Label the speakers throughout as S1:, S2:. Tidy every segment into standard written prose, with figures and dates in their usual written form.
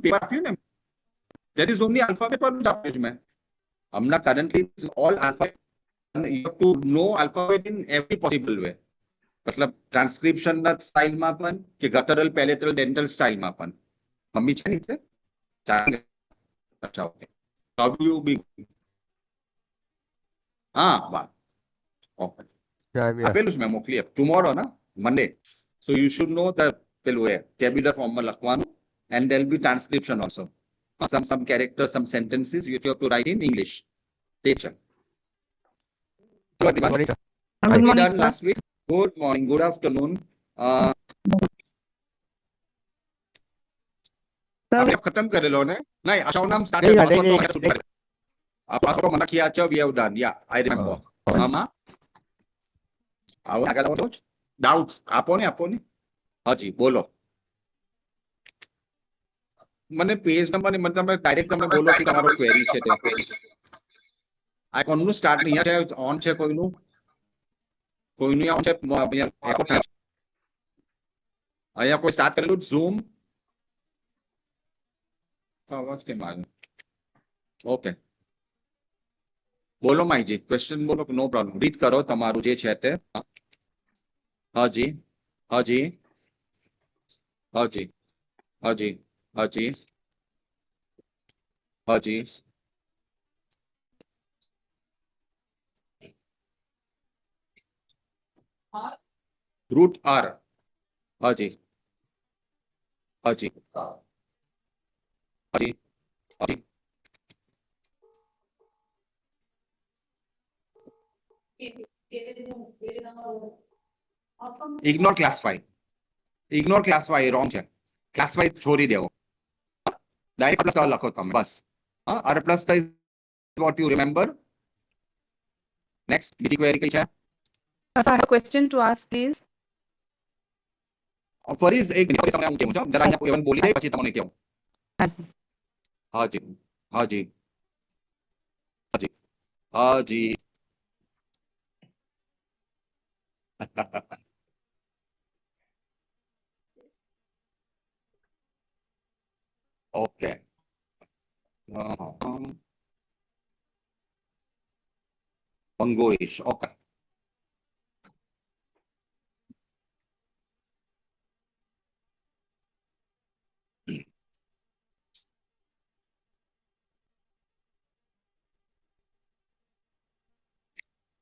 S1: Paper આપ્યું ને, that is only alphabet પર જ આપ્યું છે મેં હમણાં currently all alphabet, you have to know alphabet in every possible way. मतलब ટ્રાન્સક્રિપ્શન ના સ્ટાઇલમાં પણ કે ગટરલ પેલેટલ ડેન્ટલ સ્ટાઇલમાં પણ મમ્મી છે ને છે ચાલે. અચ્છા okay, how do you be? હા વાત ઓકે આપેલું છે મેં મોકલી ટુમોરો ના Monday, so you should know the પેલું એ ટેબ્યુલર ફોર્મમાં લખવાનું and there will be transcription also, some characters, some sentences you have to write in English. Teacher, good morning. Done last week. Good morning, good afternoon. આપણે ખતમ કરેલો ને નહીં અશાવ નામ સ્ટાર્ટ પાસપોર્ટ મને કિયા છે we have done, yeah I remember. મામા આવો આગળ આવો ડાઉટ્સ આપો ને હાજી બોલો. મને પેજ નંબર ને મને તમે ડાયરેક્ટ તમે બોલો કે તમારો ક્વેરી છે તે આ કોનું સ્ટાર્ટ નહીં છે ઓન છે કોઈનું ઓન છે અહીંયા કોઈ સ્ટાર્ટ કરેલું ઝૂમ અવાજ કેમ આવ્યો? ઓકે બોલો માઈજી ક્વેશ્ચન બોલો, નો પ્રોબ્લેમ રીડ કરો તમારું જે છે તે. હાજી હાજી હાજી હાજી હાજી હાજી રૂટ આર હાજી હાજી હાજી હાજી ignore class 5, ignore class 5 wrong છે. ક્લાસ 5 છોડી દેવો, ડાયરેક્ટ પ્લસ લખો તમે બસ. R plus is what you remember. Next બીજી ક્વેરી કઈ છે?
S2: I have a question to ask please.
S1: ફરીઝ એક મિનિટ તમને હું કેવું છું જરા અહીંયા કોઈ બોલી દે પછી તમને કેવું. હાજી હાજી હાજી હાજી ઓકે અંગોઈશ ઓકે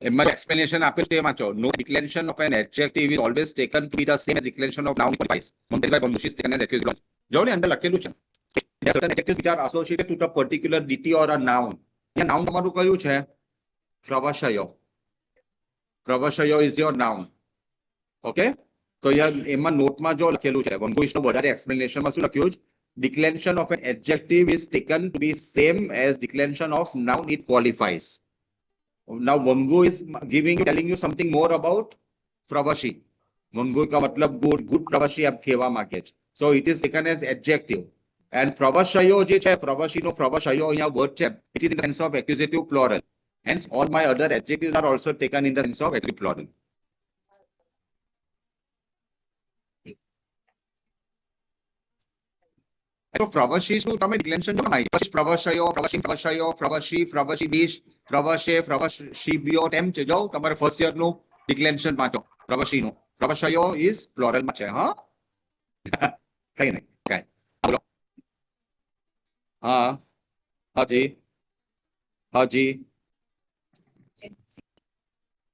S1: એમાં એક્સપ્લેનેશન આપ્યું છે એમાં ચો નો declaration of an adjective is always taken to be the same as declaration of noun qualifies મોન્ટેસ બાય બોન્યુશિસ ટેકન એઝ એક્યુઝ. જો ને અંદર લખેલું છે there are certain adjectives which are associated to the particular deity or a noun. ये noun તમારું કયું છે? પ્રવશયો. પ્રવશયો is your noun. ઓકે તો એમાં નોટમાં જો લખેલું છે વંગોઈશનો વધારે એક્સપ્લેનેશનમાં શું લખ્યું છે? declaration of an adjective is taken to be same as declaration of noun it qualifies. Now Vangu is telling you something more about Pravashi. Vangu का मतलब good Pravashi आप खेवा मांगे. So it is taken as adjective. And Pravashayo જે છે Pravashino Pravashayo અહીંયા word છે it is in the sense of accusative plural. Hence all my other adjectives are also taken in the sense of accusative plural. તો પ્રવશી શું તમે declaration જો નહીં પ્રવશયો પ્રવશી પ્રવશી પ્રવશે પ્રવશીબ્યો એમ છે જો તમારે ફર્સ્ટ યર નું ડિક્લેરેશન વાંચો પ્રવશીનું પ્રવશયો ઇઝ પ્લોરલ માં છે. હા કઈ નહીં કઈ બોલો. હા હાજી હાજી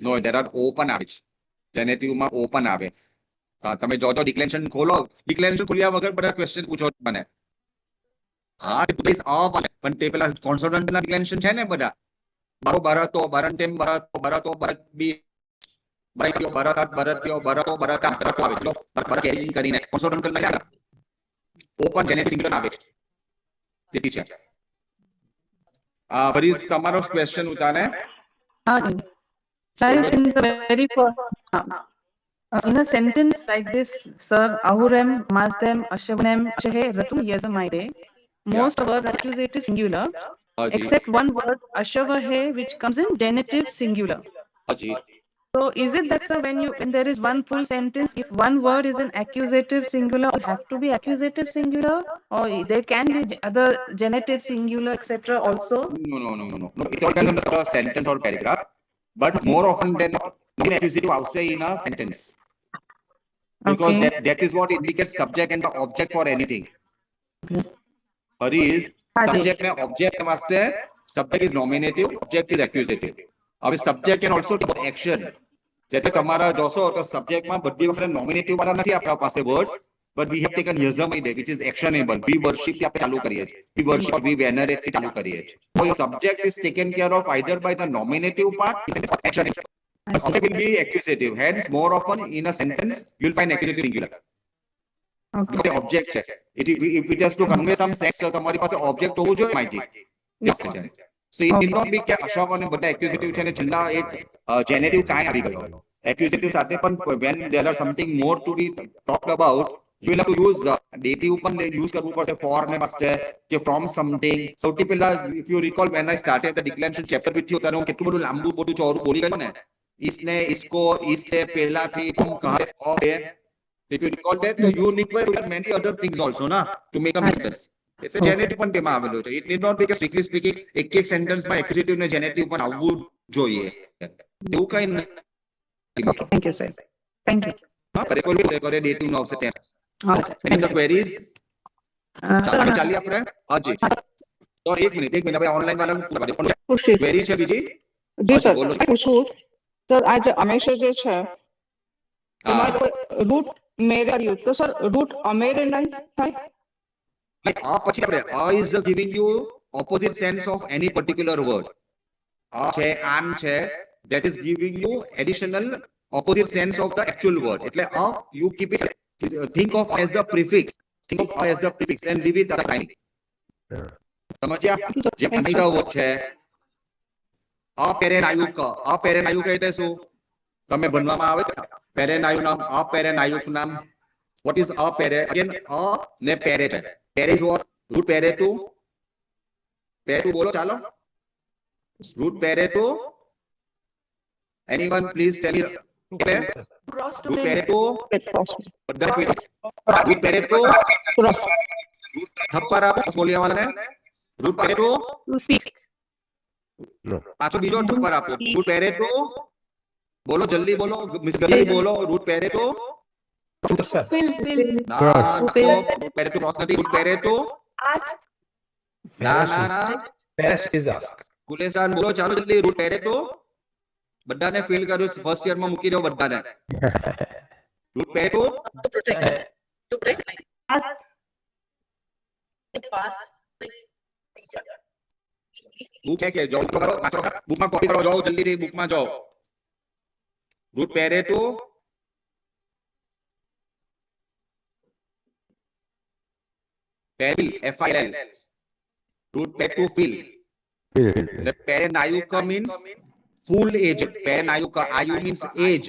S1: નો દેર આર ઓપન આવે છે જેનેટિવ માં ઓપન આવે. તમે જો ડિક્લેરેશન ખોલો ડિક્લેરેશન ખોલ્યા વગર બધા ક્વેશ્ચન પૂછો મને. હા પણ તે પેલા કોન્સોનન્ટ ના ડિક્લેરેશન છે ને બધા બારો બારાતો બારંટેમ બારાતો બારાતો બારત બી બારાતો બારાત બારત્યો બારાતો બારાતા બારાતો આવે છે બાર કેરિંગ કરીને કોન્સોનન્ટ ના યાર ઓપન જેનેટિક સિંગલ આવે છે. તેથી છે ફરીઝ તમારો ક્વેશ્ચન ઉતારે.
S2: Sir, in the very first, in a sentence like this, sir, ahurem, masdem, ashavanem, ashehe, ratum, yazamaide, most words are accusative singular, except one word, ashavahe, which comes in genitive singular. So So is it that, sir, when there is one full sentence, if one word is an accusative singular, it have to be accusative singular, or there can be other genitive singular, etc. also?
S1: No. It all depends on the sentence or paragraph. But more often than not, nominative accusative outside in a sentence. Because
S2: Okay.
S1: that is what indicates subject and the object for anything. Is subject and object वास्ते subject is nominative, object is accusative. अब subject can also take action. જેટલે તમારા જોશો તો subject માં બધી વખતે નોમિનેટિવ વાળા નથી આપણા પાસે words but we have taken yasamaide which is actionable. We worship થી આપણે ચાલુ કરીએ છીએ. We worship or we venerate થી ચાલુ કરીએ છીએ. So your subject is taken care of either by the nominative part or action. Object will be accusative. Hence more often in a sentence you will find accusative singular.
S2: Okay.
S1: Because object છે. If it has to convey some sex તો તમારી પાસે object હોવું જોઈએ માહિતી. Yes, છે. So it need not be કે અશોક અને બધા accusative છે ને છેલ્લા એક genitive કાંઈ આવી ગયો. Accusative સાથે પણ when there are something more to be talked about, you will have to use dative પણ use કરવું પડશે for ને વાસ્તે કે from something. સૌથી પહેલા if you recall when I started the declension chapter with you ત્યારે હું કેટલું બધું લાંબુ બધું ચોરું બોલી ગયો ને इसने इसको इससे पहला थी तुम कहां और if you recall that you require many other things also na to make a sentence. એટલે જેનેટિવ પણ તેમાં આવેલું છે. It need not be કે strictly speaking એક એક સેન્ટેન્સ માં એક્યુઝેટિવ ને જેનેટિવ પણ આવવું જોઈએ એવું કઈ નથી.
S2: Thank you, sir. Thank you.
S1: હા કરે કોઈ કરે ડેટિવ નો આવશે ત્યાં.
S2: Okay.
S1: any other queries?
S2: Sir,
S1: ચાલી આપણે હાજી તો એક મિનિટ ભાઈ ઓનલાઈન વાળા
S3: પુષ્ટિ
S1: ક્વેરી છે બીજી?
S3: જી
S1: હા,
S3: સર
S1: બોલો.
S3: પૂછું સર આ જે અમેશા જે છે
S1: હા.
S3: એમાં રૂટ મેરે યુઝ તો સર રૂટ અમેરે નહીં થાય
S1: આ પછી આપણે a is just giving you opposite sense of any particular word. a છે આન છે that is giving you additional opposite sense of the actual word. એટલે a you keep it think of as the prefix. Think of a as the prefix and leave it aside. સમજ્યા? જે Anita word છે અપેરેનાયુક એટલે શું તમે ભણવામાં આવે પેરેનાયુ નામ અપેરેનાયુક નામ. what is apere? again a ને પેરે છે. પેરે is what? root Pere to બોલો ચાલો. root Pere to anyone please tell me. root Pere to બધા root પેરે to
S3: ક્રોસ
S1: થપ્પર આપો બોલિયા વાળાને. root પેરે to પાછો બીજો થપ્પર આપો. root પેરે to બોલો જલ્દી બોલો મિસ ગલી બોલો. root પેરે to ના root પેરે to નથી. root પેરે to ના
S4: Paris is asked.
S1: કુલેસાન બોલો ચાલો જલ્દી. root પેરે to બધાને ફીલ કર્યું ફર્સ્ટ યર માં મૂકી દો બધાને. root પેરે to बुक है जाओ करो बुक में कॉपी करो जाओ जल्दी से बुक में जाओ. रूट पेरे तो पेरिल FIL रूट पे टू फिल. पेरेनायुका मींस फुल एज. पेरेनायुका आयु मींस एज.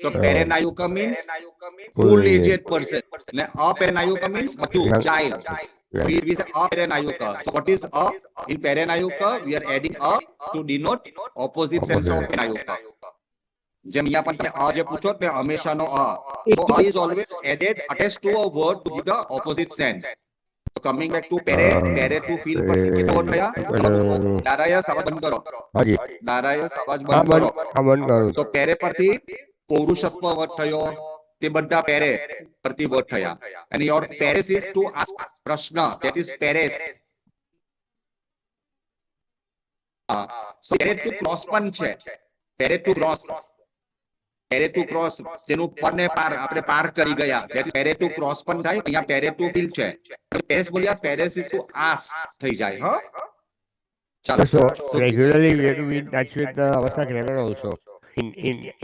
S1: तो पेरेनायुका मींस full aged person. ने अपेरेनायुका मींस बच्चू child. We say aperenayuka. So what is a? In perenayuka we are adding a to denote opposite sense of perenayuka. જેમ અહીંયા પણ તમે આ જે પૂછો ને હંમેશાનો a. So a is always added attached to a word to give the opposite sense. So coming back to pere to feel પરથી કેટલો વર્ડ થયા? નારાયણ અવાજ બંધ કરો. નારાયણ અવાજ બંધ કરો. So pere પરથી પૌરુષસ્વ વર્ડ થયો. તે બધા પેરે પરથી વર્ડ થયા. and your pares is to ask પ્રશ્ન. that is pares. so pere to cross પણ છે. pere to cross તેનું પર ને પાર આપણે પાર કરી ગયા. that is pere to cross પણ થાય. અહીંયા pere to fill છે. pares બોલ્યા pares is to ask થઈ જાય. હ ચાલો.
S5: So regularly we have to be in touch with the Avastha grammar also.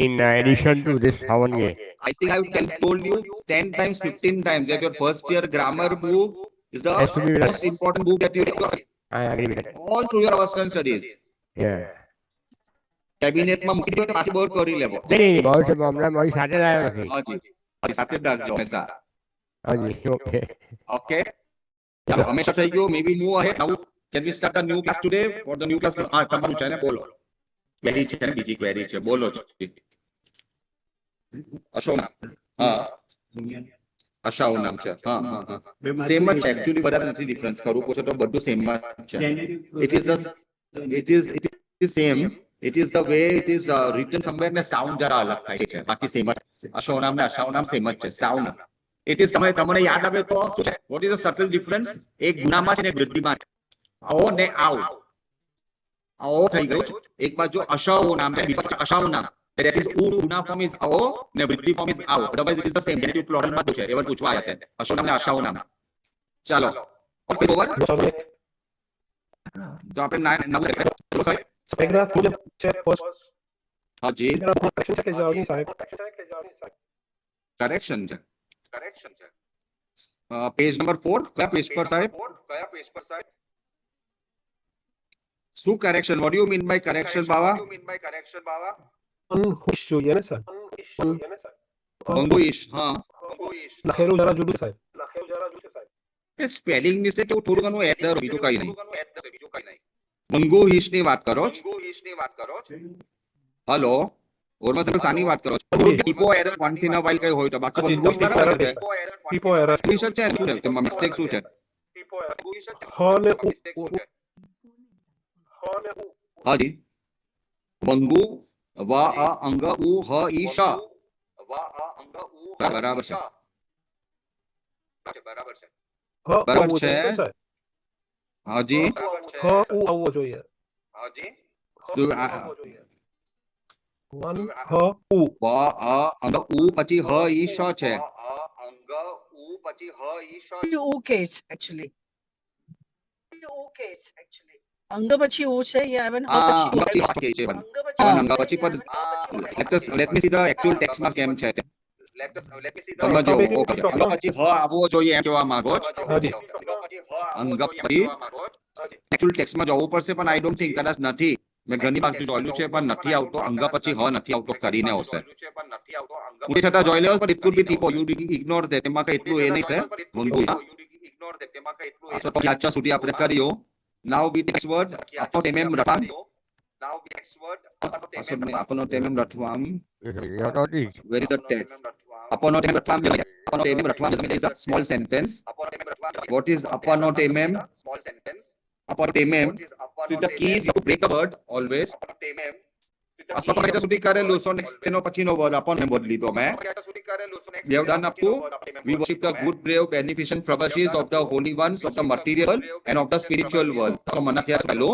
S5: In addition to this Havange.
S1: I think I told you 10 times 15 times that your first year grammar book is the
S5: Has to be with us.
S1: most important book that you
S5: I agree with that.
S1: all through your Western studies.
S5: Yeah.
S1: Cabinet માં મૂકી દો ને પાછી board કરી લેવો.
S5: નહીં બહુ છે હમણાં મારી સાથે જ આવ્યો નથી.
S1: હાજી સાથે જ રાખજો હંમેશા.
S5: હાજી ઓકે
S1: ઓકે ચાલો હંમેશા થઈ ગયું. May be move ahead now. Can we start a new class today for the new class? હા તમારું છે ને બોલો. ક્વેરી છે ને બીજી ક્વેરી છે બોલો. અશોનામ હા અશાઓનામ છે હા હા હા સેમ જ છે એકચ્યુઅલી બધા નથી ડિફરન્સ કરવું પૂછો તો બધું સેમ જ છે it is same it is the way it is written somewhere ને સાઉન્ડ જરા અલગ થાય છે બાકી સેમ જ અશોનામ ને અશાઓનામ સેમ જ છે સાઉન્ડ ઇટ ઇઝ તમને યાદ આવે તો શું છે what is the subtle difference એક ગુનામાં છે ને એક વૃદ્ધિમાં છે આવો ને આવ આવો થઈ ગયું છે એક બાજુ અશાઓ નામ છે બીજો અશાઓ નામ that is una form is ao ne vriddhi form is ao otherwise it is the same genitive plural માં છે એવર પૂછવા આયા હતા અશાઓ નામ ને અશાઓ નામ ચાલો ઓવર તો આપણે નામ
S4: પેરેગ્રાફ મુજબ છે ફર્સ્ટ
S1: હા જી
S4: કરેક્શન છે કે જવાબની સાહેબ
S1: કરેક્શન છે પેજ નંબર 4 કયા પેજ પર સાહેબ શું correction what you mean by correction બાવા
S4: અનહુશ જોઈએ ને સર
S1: મંગુઈશ હા
S4: લખેલું જરા જુદું સાહેબ
S1: એ સ્પેલિંગ મિસ્ટેક એવું થોડું ઘણું એરર બીજું કઈ નહીં મંગુઈશ ની વાત કરો હેલો ઓરમાં સર સાની વાત કરો છો typo error once in a while કઈ હોય તો બાકી મંગુઈશ બરાબર છે
S4: ટીપો એરર
S1: મિસ્ટેક છે શું છે તમારો મિસ્ટેક શું છે
S4: હ ને
S1: હાજી મંગુ વા અ અંગ ઉ હ ઈ શ બરાબર છે બરાબર છે હાજી
S4: હ ઉ આવવો જોઈએ હ ઉ
S1: વા અ અંગ ઉ પછી હ ઈ શ છે
S6: ऊ case actually. અંગ પછી ऊ છે या even હ
S1: આ
S6: પછી
S1: અંગ પછી કે છે પણ અંગ પછી પર let me see the actual text માં કેમ છે સમજો ઓકે અંગ પછી હ આવવો જોઈએ એમ કહેવા માંગો છો
S4: હાજી
S1: અંગ પછી એકચ્યુઅલ ટેક્સ્ટમાં જવું પડશે પણ આઈ ડોન્ટ થિંક કદાચ નથી મેં ઘણી વાર જોયેલું છે પણ નથી આવતો અંગ પછી હ નથી આવતો કરીને આવશે ઉડી છતાં જોઈ લેવો પણ it could be typo you ignore that એમાં કઈ એટલું એ નહીં છે મંગુ આચ્છા સુધી આપણે કર્યું નાઉ વી ટેક્સ્ટ વર્ડ આપનો ટેમેમ રટવામ આપનો ટેમેમ રટવામ where is the text આપનો ટેમેમ રટવામ આપનો ટેમેમ રટવામ is a small sentence what is આપનો ટેમેમ upon temem see the key is you break the word always અસ્પા પર સુધી કરેલું સો નેક્સ્ટ એનો પછીનો વર્ડ upon ને બદલી દો મેં we have done up to we worship the good brave beneficent frabashes of the holy ones of the material and of the spiritual world so મને ખ્યાલ ચાલો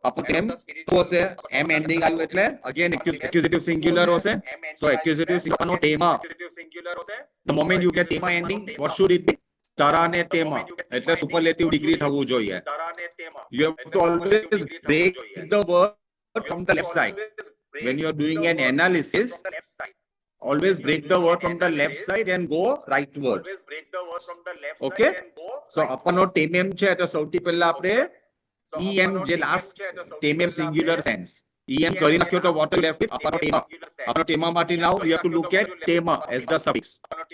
S1: upon tem શું હશે m ending આવ્યું એટલે again accusative singular હશે so accusative singular no tema the moment you get tema ending what should it be તારા ને તેમાં એટલે સુપરલેટિવ ડિગ્રી થવું જોઈએ you have to always break the word from the left side when you are doing an analysis always break the word from the left side and go rightward okay so આપનો ટેમેમ છે તો સૌથી પહેલા આપણે em જે last ટેમેમ singular sense em કરી નાખ્યો તો what left with આપનો ટેમા માટે now we have to look at tema as the suffix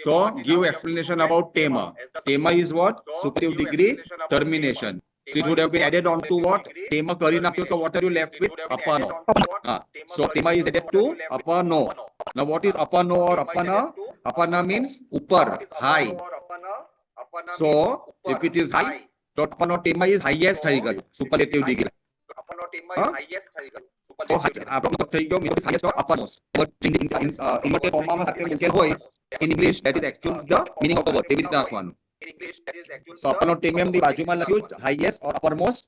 S1: so give explanation about tema is what superior degree termination so it would have been added on to what tema કરી નાખ્યો તો what are you left with apano so tema is added to apano now what is apano or apana means upar high so if it is high તો apano tema is highest થઈ ગયું superlative degree તો આપણો થઈ ગયો means highest or uppermost but inverted comma માં સાથે મૂકેલ હોય in english that is actually the meaning of the word એવી રીતે નાખવાનું so આપનો ટેમેમ ની બાજુમાં લખ્યું highest or uppermost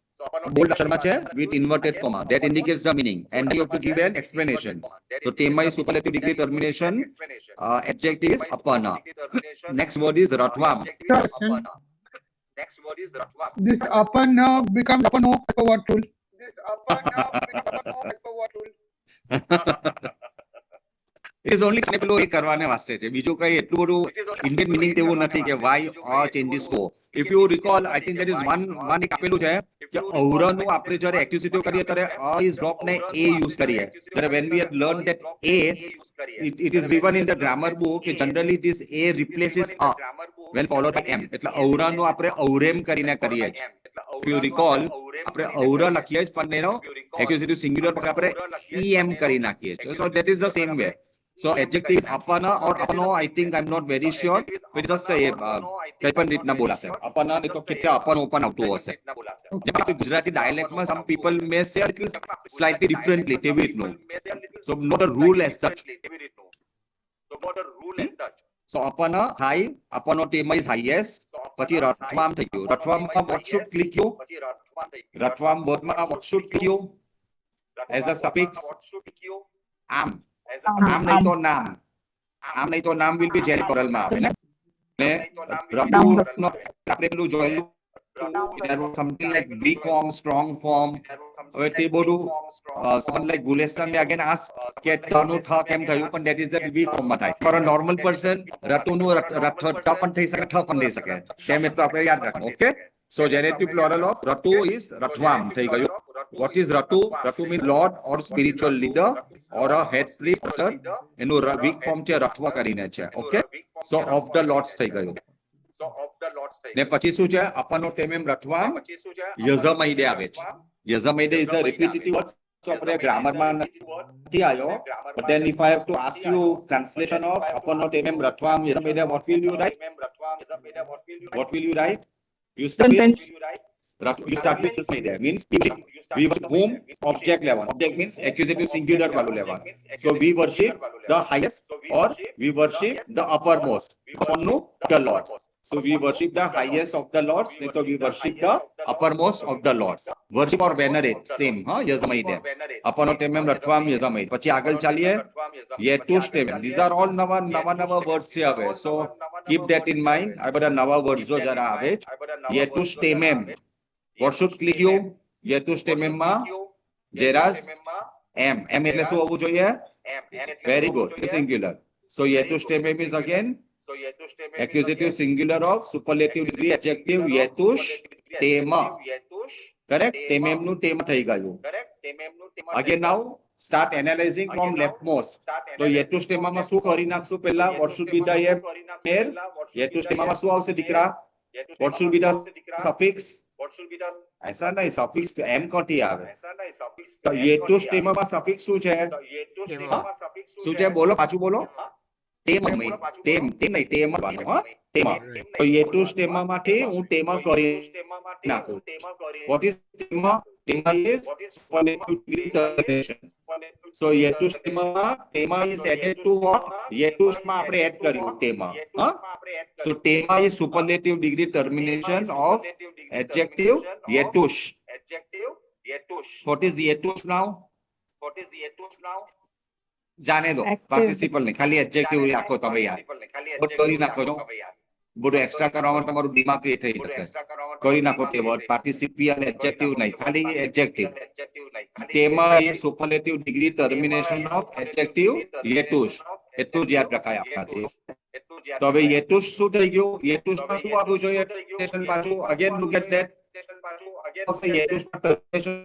S1: bold અક્ષરમાં છે with inverted comma that indicates the meaning and you have to give an explanation so tema is superlative degree termination adjective is apana next word is ratvam
S7: This apana becomes apano as per what rule?
S1: it is only પેલું એ કરવાને વાસ્તે છે બીજું કઈ એટલું બધું Indian meaning તેવું નથી કે why or changes to if you recall I think there is one એક આપેલું છે કે ઔરાનું આપણે જ્યારે એક્યુઝિટિવ કરીએ ત્યારે a is drop ને a યુઝ કરીએ ત્યારે when we have learned that a it is given in the grammar book કે generally this a replaces a when followed by m એટલે ઔરાનું આપણે ઔરેમ કરીને કરીએ if you recall આપણે ઔરા લખીએ જ પણ એનો એક્યુઝિટિવ સિંગ્યુલર પર આપણે em કરી નાખીએ so that is the same way So adjective is apana or apano, I think I'm not very sure. It's just a કઈ પણ રીતના બોલાશે. apana ને તો કેટલા apano પણ આવતું હશે. જેમ કે ગુજરાતી dialect માં some people may say a little slightly differently તેવી રીતનું. So not a rule as such. So apana high, apano tema is highest. પછી રથવામ થઈ ગયું. રથવામમાં what should click you? રથવામ વર્ડમાં what should click you? As a suffix am. આમ નહીં તો નામ. આમ નહીં તો નામ will be general માં આવે ને. ને રઘુ નો આપણે પેલું જોયેલું there was something like weak form, strong form. હવે તે બધું someone like Gulestan may again ask કે તનું થ કેમ થયું પણ that is the weak form માં થાય. For a normal person રતુનું ઠ પણ થઈ શકે ઠ પણ થઈ શકે. તેમ એટલું આપણે યાદ રાખવું. Okay. So genitive plural of Ratu is Ratvam થઈ ગયું. What is Ratu? Ratu means Lord or spiritual leader or a head priest. એનું weak form છે રત્વા કરીને છે. Okay. So of the lords થઈ ગયું. ને પછી શું છે અપનો ટેમેમ રત્વામ યઝમૈદે આવે છે. યઝમૈદે is a repetitive word. So આપણે ગ્રામર માં નથી આવ્યો. But then if I have to ask you translation of અપનો ટેમેમ રત્વામ યઝમૈદે, what will you write? What will you write? You start with this idea. Means we worship whom? Object level. Object means accusative singular valu level. So we worship the highest or we worship the uppermost. The Lords. So we worship the highest of the Lords. So we worship the uppermost of the Lords. Worship or venerate. Same. Yazamaide. Apano temem ratvam yazamaide. Pachi agal chaliye. Yetush temem. These are all nava words here. So keep that in mind. I better nava words jo jara ave. Yetush temem. What should click you? Yetush temem ma. Jeras. M. M એટલે શું હોવું જોઈએ? Very good. Singular. So yetush temem is again accusative singular of superlative degree adjective yetush tema. Correct? Temem nu tema થઈ ગયું. Again now start analyzing from leftmost. So yetush tema માં શું કરી નાખશું પહેલા? What should be the pair? yetush tema માં શું આવશે દીકરા? What should be the suffix? ऐसा नहीं suffix m કોટી આવે. તો yetush tema માં suffix શું છે? શું છે બોલો પાછું બોલો. tema નહીં tema હા tema. તો yetush tema માટે હું tema કરી નાખું. What is tema? Tema is superlative degree termination. So yetush tema is added to what? yetush માં આપણે એડ કર્યું tema. So tema is superlative degree termination of adjective yetush. What is yetush now? જાને દો participle ને ખાલી adjective રાખો તમે યાર. કરી નાખો છો બધું એક્સ્ટ્રા કરવામાં તમારું દિમાગ એ થઈ જશે. કરી નાખો તે વર્ડ પાર્ટિસિપિયલ એડજેક્ટિવ નહીં ખાલી એડજેક્ટિવ. તેમાં એ superlative degree termination of adjective yetush. એટલું જ યાદ રખાય આપણાથી. તો હવે yetush શું થઈ ગયું? yetush માં શું આવવું જોઈએ? પાછું again look at that. yetush માં ટર્મિનેશન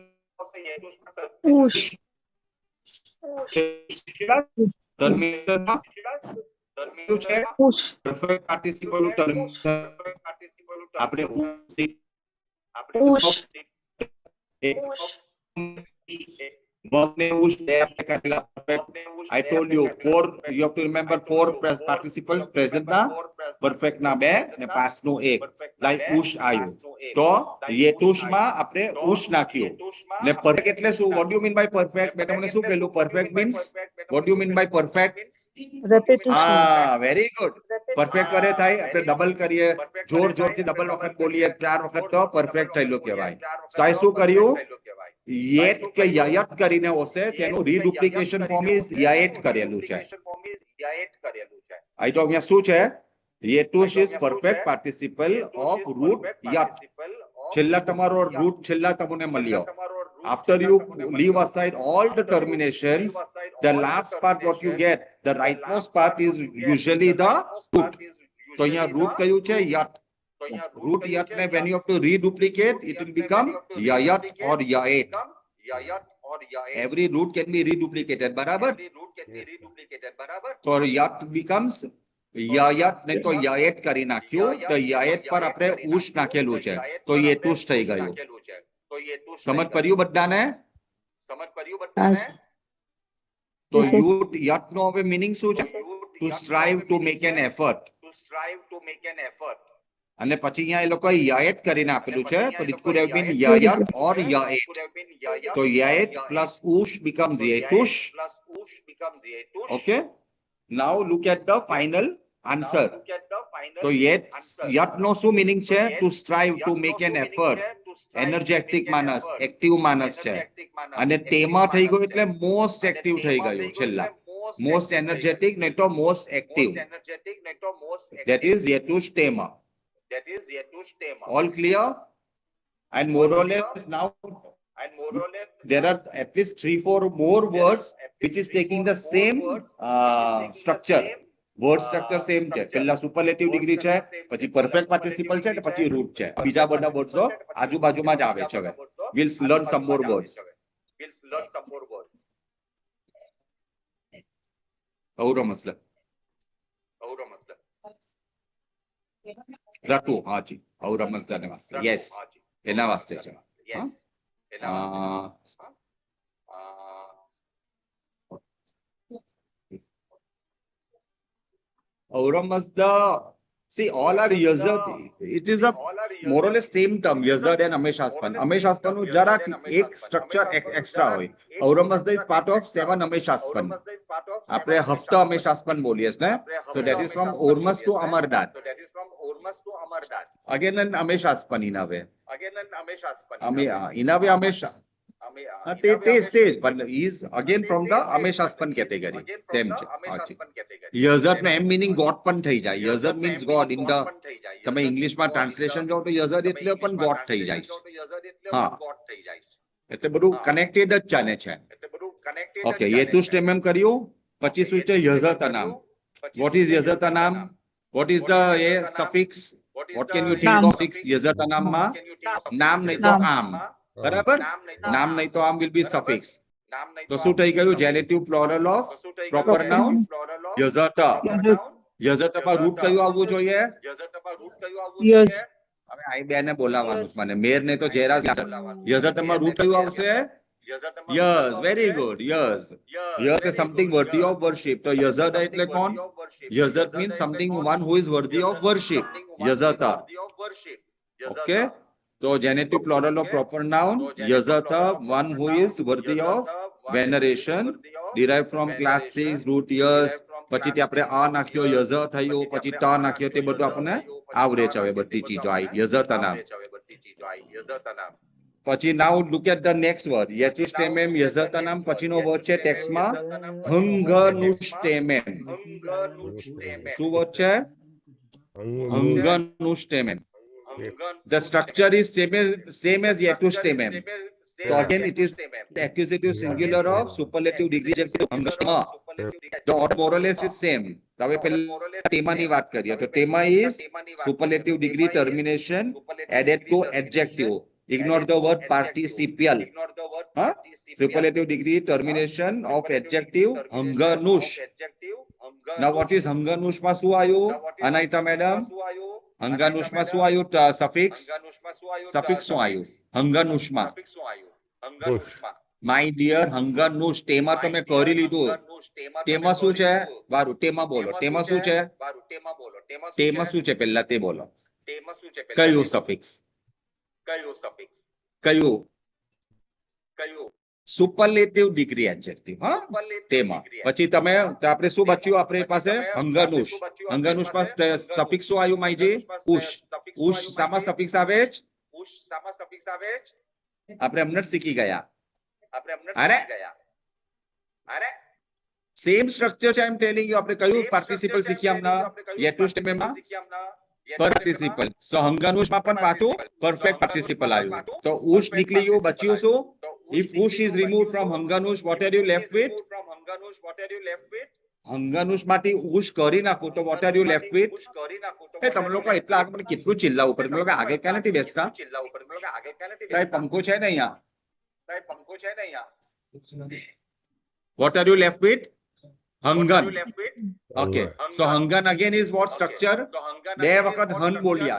S2: Ush.
S1: perfect participle આપણે I told you you have to remember four participles present ના perfect ના બે ને past નું એક. like ush આયું તો yetush માં આપણે ush નાખ્યું ને perfect એટલે શું? what do you mean by perfect? મેં તમને શું કહેલું? perfect means what do you mean by perfect? very good. perfect કરે થાય આપણે ડબલ કરીએ જોરથી ડબલ વખત બોલીએ 4 વખત તો perfect થયેલું કહેવાય. so આ શું કર્યું? yet કે yayat કરીને હશે તેનું રીડુપ્લિકેશન ફોર્મ ઇઝ yayet કરેલું છે. આ તો અહીંયા શું છે? yetush is perfect participle of root yat. છેલ્લા તમારો root છેલ્લા તમને મળ્યો. after you leave aside all the terminations, the last part what you get, the rightmost part is usually the root. તો અહીંયા root કયું છે? yat. root yat ne when you have to reduplicate it will become yayat or yaet. every root can be reduplicated બરાબર. so yat becomes yayat ને તો yaet કરી નાખ્યું તો yaet પર આપણે ush નાખેલું છે તો yetush થઈ ગયું. સમજ પડ્યું બધાને? તો
S3: Okay.
S1: યટ નો હવે મીનિંગ શું છે? To strive to make an effort. અને પછી અહીંયા એ લોકોએ યએટ કરીને આપેલું છે, but it could have been યયટ or યએટ. તો યએટ plus ઉશ becomes યેતુશ. Okay. Now look at the final answer. તો યટ નો શું મીનિંગ છે? To strive to make an effort. Energetic માનસ, એક્ટિવ માનસ છે. અને તેમાં થઈ ગયું એટલે મોસ્ટ એક્ટિવ થઈ ગયું છેલ્લા. મોસ્ટ એનર્જેટિક નહીં તો most active. That is યેતુશ tema. All clear? And more or less now there are at least 3-4 more words which is taking the same structure. Word structure same છે. પહેલા superlative degree છે, પછી perfect participle છે અને પછી route છે. બીજા બધા વર્ડ્સો આજુબાજુમાં જ આવે છે. હવે we'll learn some more words. ઔરો masala રટુ હાજી ઔરો મસલા ને વાસ્તે યસ એના વાસ્તે છે. ઔરો masala see all are yazard. It is a more or less same term, yazard and ameshaspan. Ameshaspan નું જરાક એક સ્ટ્રક્ચર એક્સ્ટ્રા હોય. ઔરો masala is part of 7 ameshaspan. આપણે હફતા અમેશાસ્પન બોલીએ છે ને. So that is from Ormus to Amarnath. Again an Ameshaspan in a way. In a way Amesha. Stage, but he is again from the Ameshaspan category. Same છે. Yazard નો એમ meaning God પણ થઈ જાય. Yazard means God in the તમે English માં translation જો તો yazard એટલે પણ God થઈ જાય. હા. એટલે બધું કનેક્ટેડ જ ચાલે છે. ઓકે, યેતુશ ટેમમ કર્યું. પછી શું છે? યઝતનામ. What is યઝતનામ? What is the suffix? What can you think of suffix યઝતનામ માં? નામ નહીં તો આમ. બરાબર? નામ નહીં તો આમ will be suffix. તો શું થઈ ગયું? જેનેટિવ પ્લોરલ ઓફ પ્રોપર નાઉન યઝત. યઝતમાં રૂટ કયું આવવું જોઈએ?
S3: Yes.
S1: હવે આઈ બે ને બોલાવવાનું છે મને. મેર ને તો જેરાજ. યઝતમાં રૂટ કયું આવશે? Yes, very good. Yes. Yes is something worthy of worship. So Yazada એટલે કોણ? Yazat means something one who is worthy of worship. Yazata. Okay. So genitive plural of proper noun. Yazata, one who is worthy of veneration. Derived from class 6 root years. પછી તે આપણે આ નાખ્યો યઝ થયો, પછી ત નાખ્યો, તે બધું આપણને આવરે છે હવે બધી ચીજો. આ યઝતા નામ. પછી now look at the next word. યતુષ્ટેમેમ યઝતનામ. પછીનો વર્ડ છે ટેક્સ્ટમાં હંગનુષ્ટેમેમ. શું વર્ડ છે? હંગનુષ્ટેમેમ. The structure is same as યતુષ્ટેમેમ. So again it is the accusative singular of superlative degree adjective hangashma. The order more or less is same. હવે પહેલા તેમાની વાત કરીએ તો તેમાં is superlative degree termination added to adjective. Ignore the word participial. Superlative degree termination of adjective hanganush. Now what is hanganush માં શું આવ્યું? અનાઇતા madam, hanganush માં શું આવ્યું? suffix. Suffix શું આવ્યું? hanganush માં. My dear hanganush. તેમાં તમે કરી લીધું. તેમાં શું છે? વારું તેમાં બોલો. તેમાં શું છે? તેમાં શું છે? પહેલા તે બોલો. કયું suffix? કયું? Superlative degree adjective. હા, તેમાં પછી તમે આપણે શું બચ્યું આપણી પાસે? હંગનુશ. હંગનુશમાં સફિક્સ શું આવ્યું માઈજી? ઉશ. ઉશ સામા સફિક્સ આવે છે? આપણે હમણાં જ શીખી ગયા. અરે સેમ સ્ટ્રક્ચર છે. આઈ એમ ટેલિંગ યુ. આપણે કયું પાર્ટિસિપલ શીખ્યા હમણાં? યતુષ્ટેમેમમાં participle. So hanganush માં પણ પાછું perfect participle આવ્યું. તો ઉશ નીકળી ગયું. બચ્યું શું? If ush is removed from hanganush, what are you left with? hanganush માંથી ઉશ કરી નાખો તો what are you left with? એ તમે લોકો એટલા આગળ મને કેટલું ચિલ્લાવું પડે. તમે લોકો આગળ ક્યાં નથી બેસતા? કઈ પંખો છે ને અહીંયા? What are you left with? Hangan. Okay. So hangan again is what structure? બે વખત હન બોલ્યા.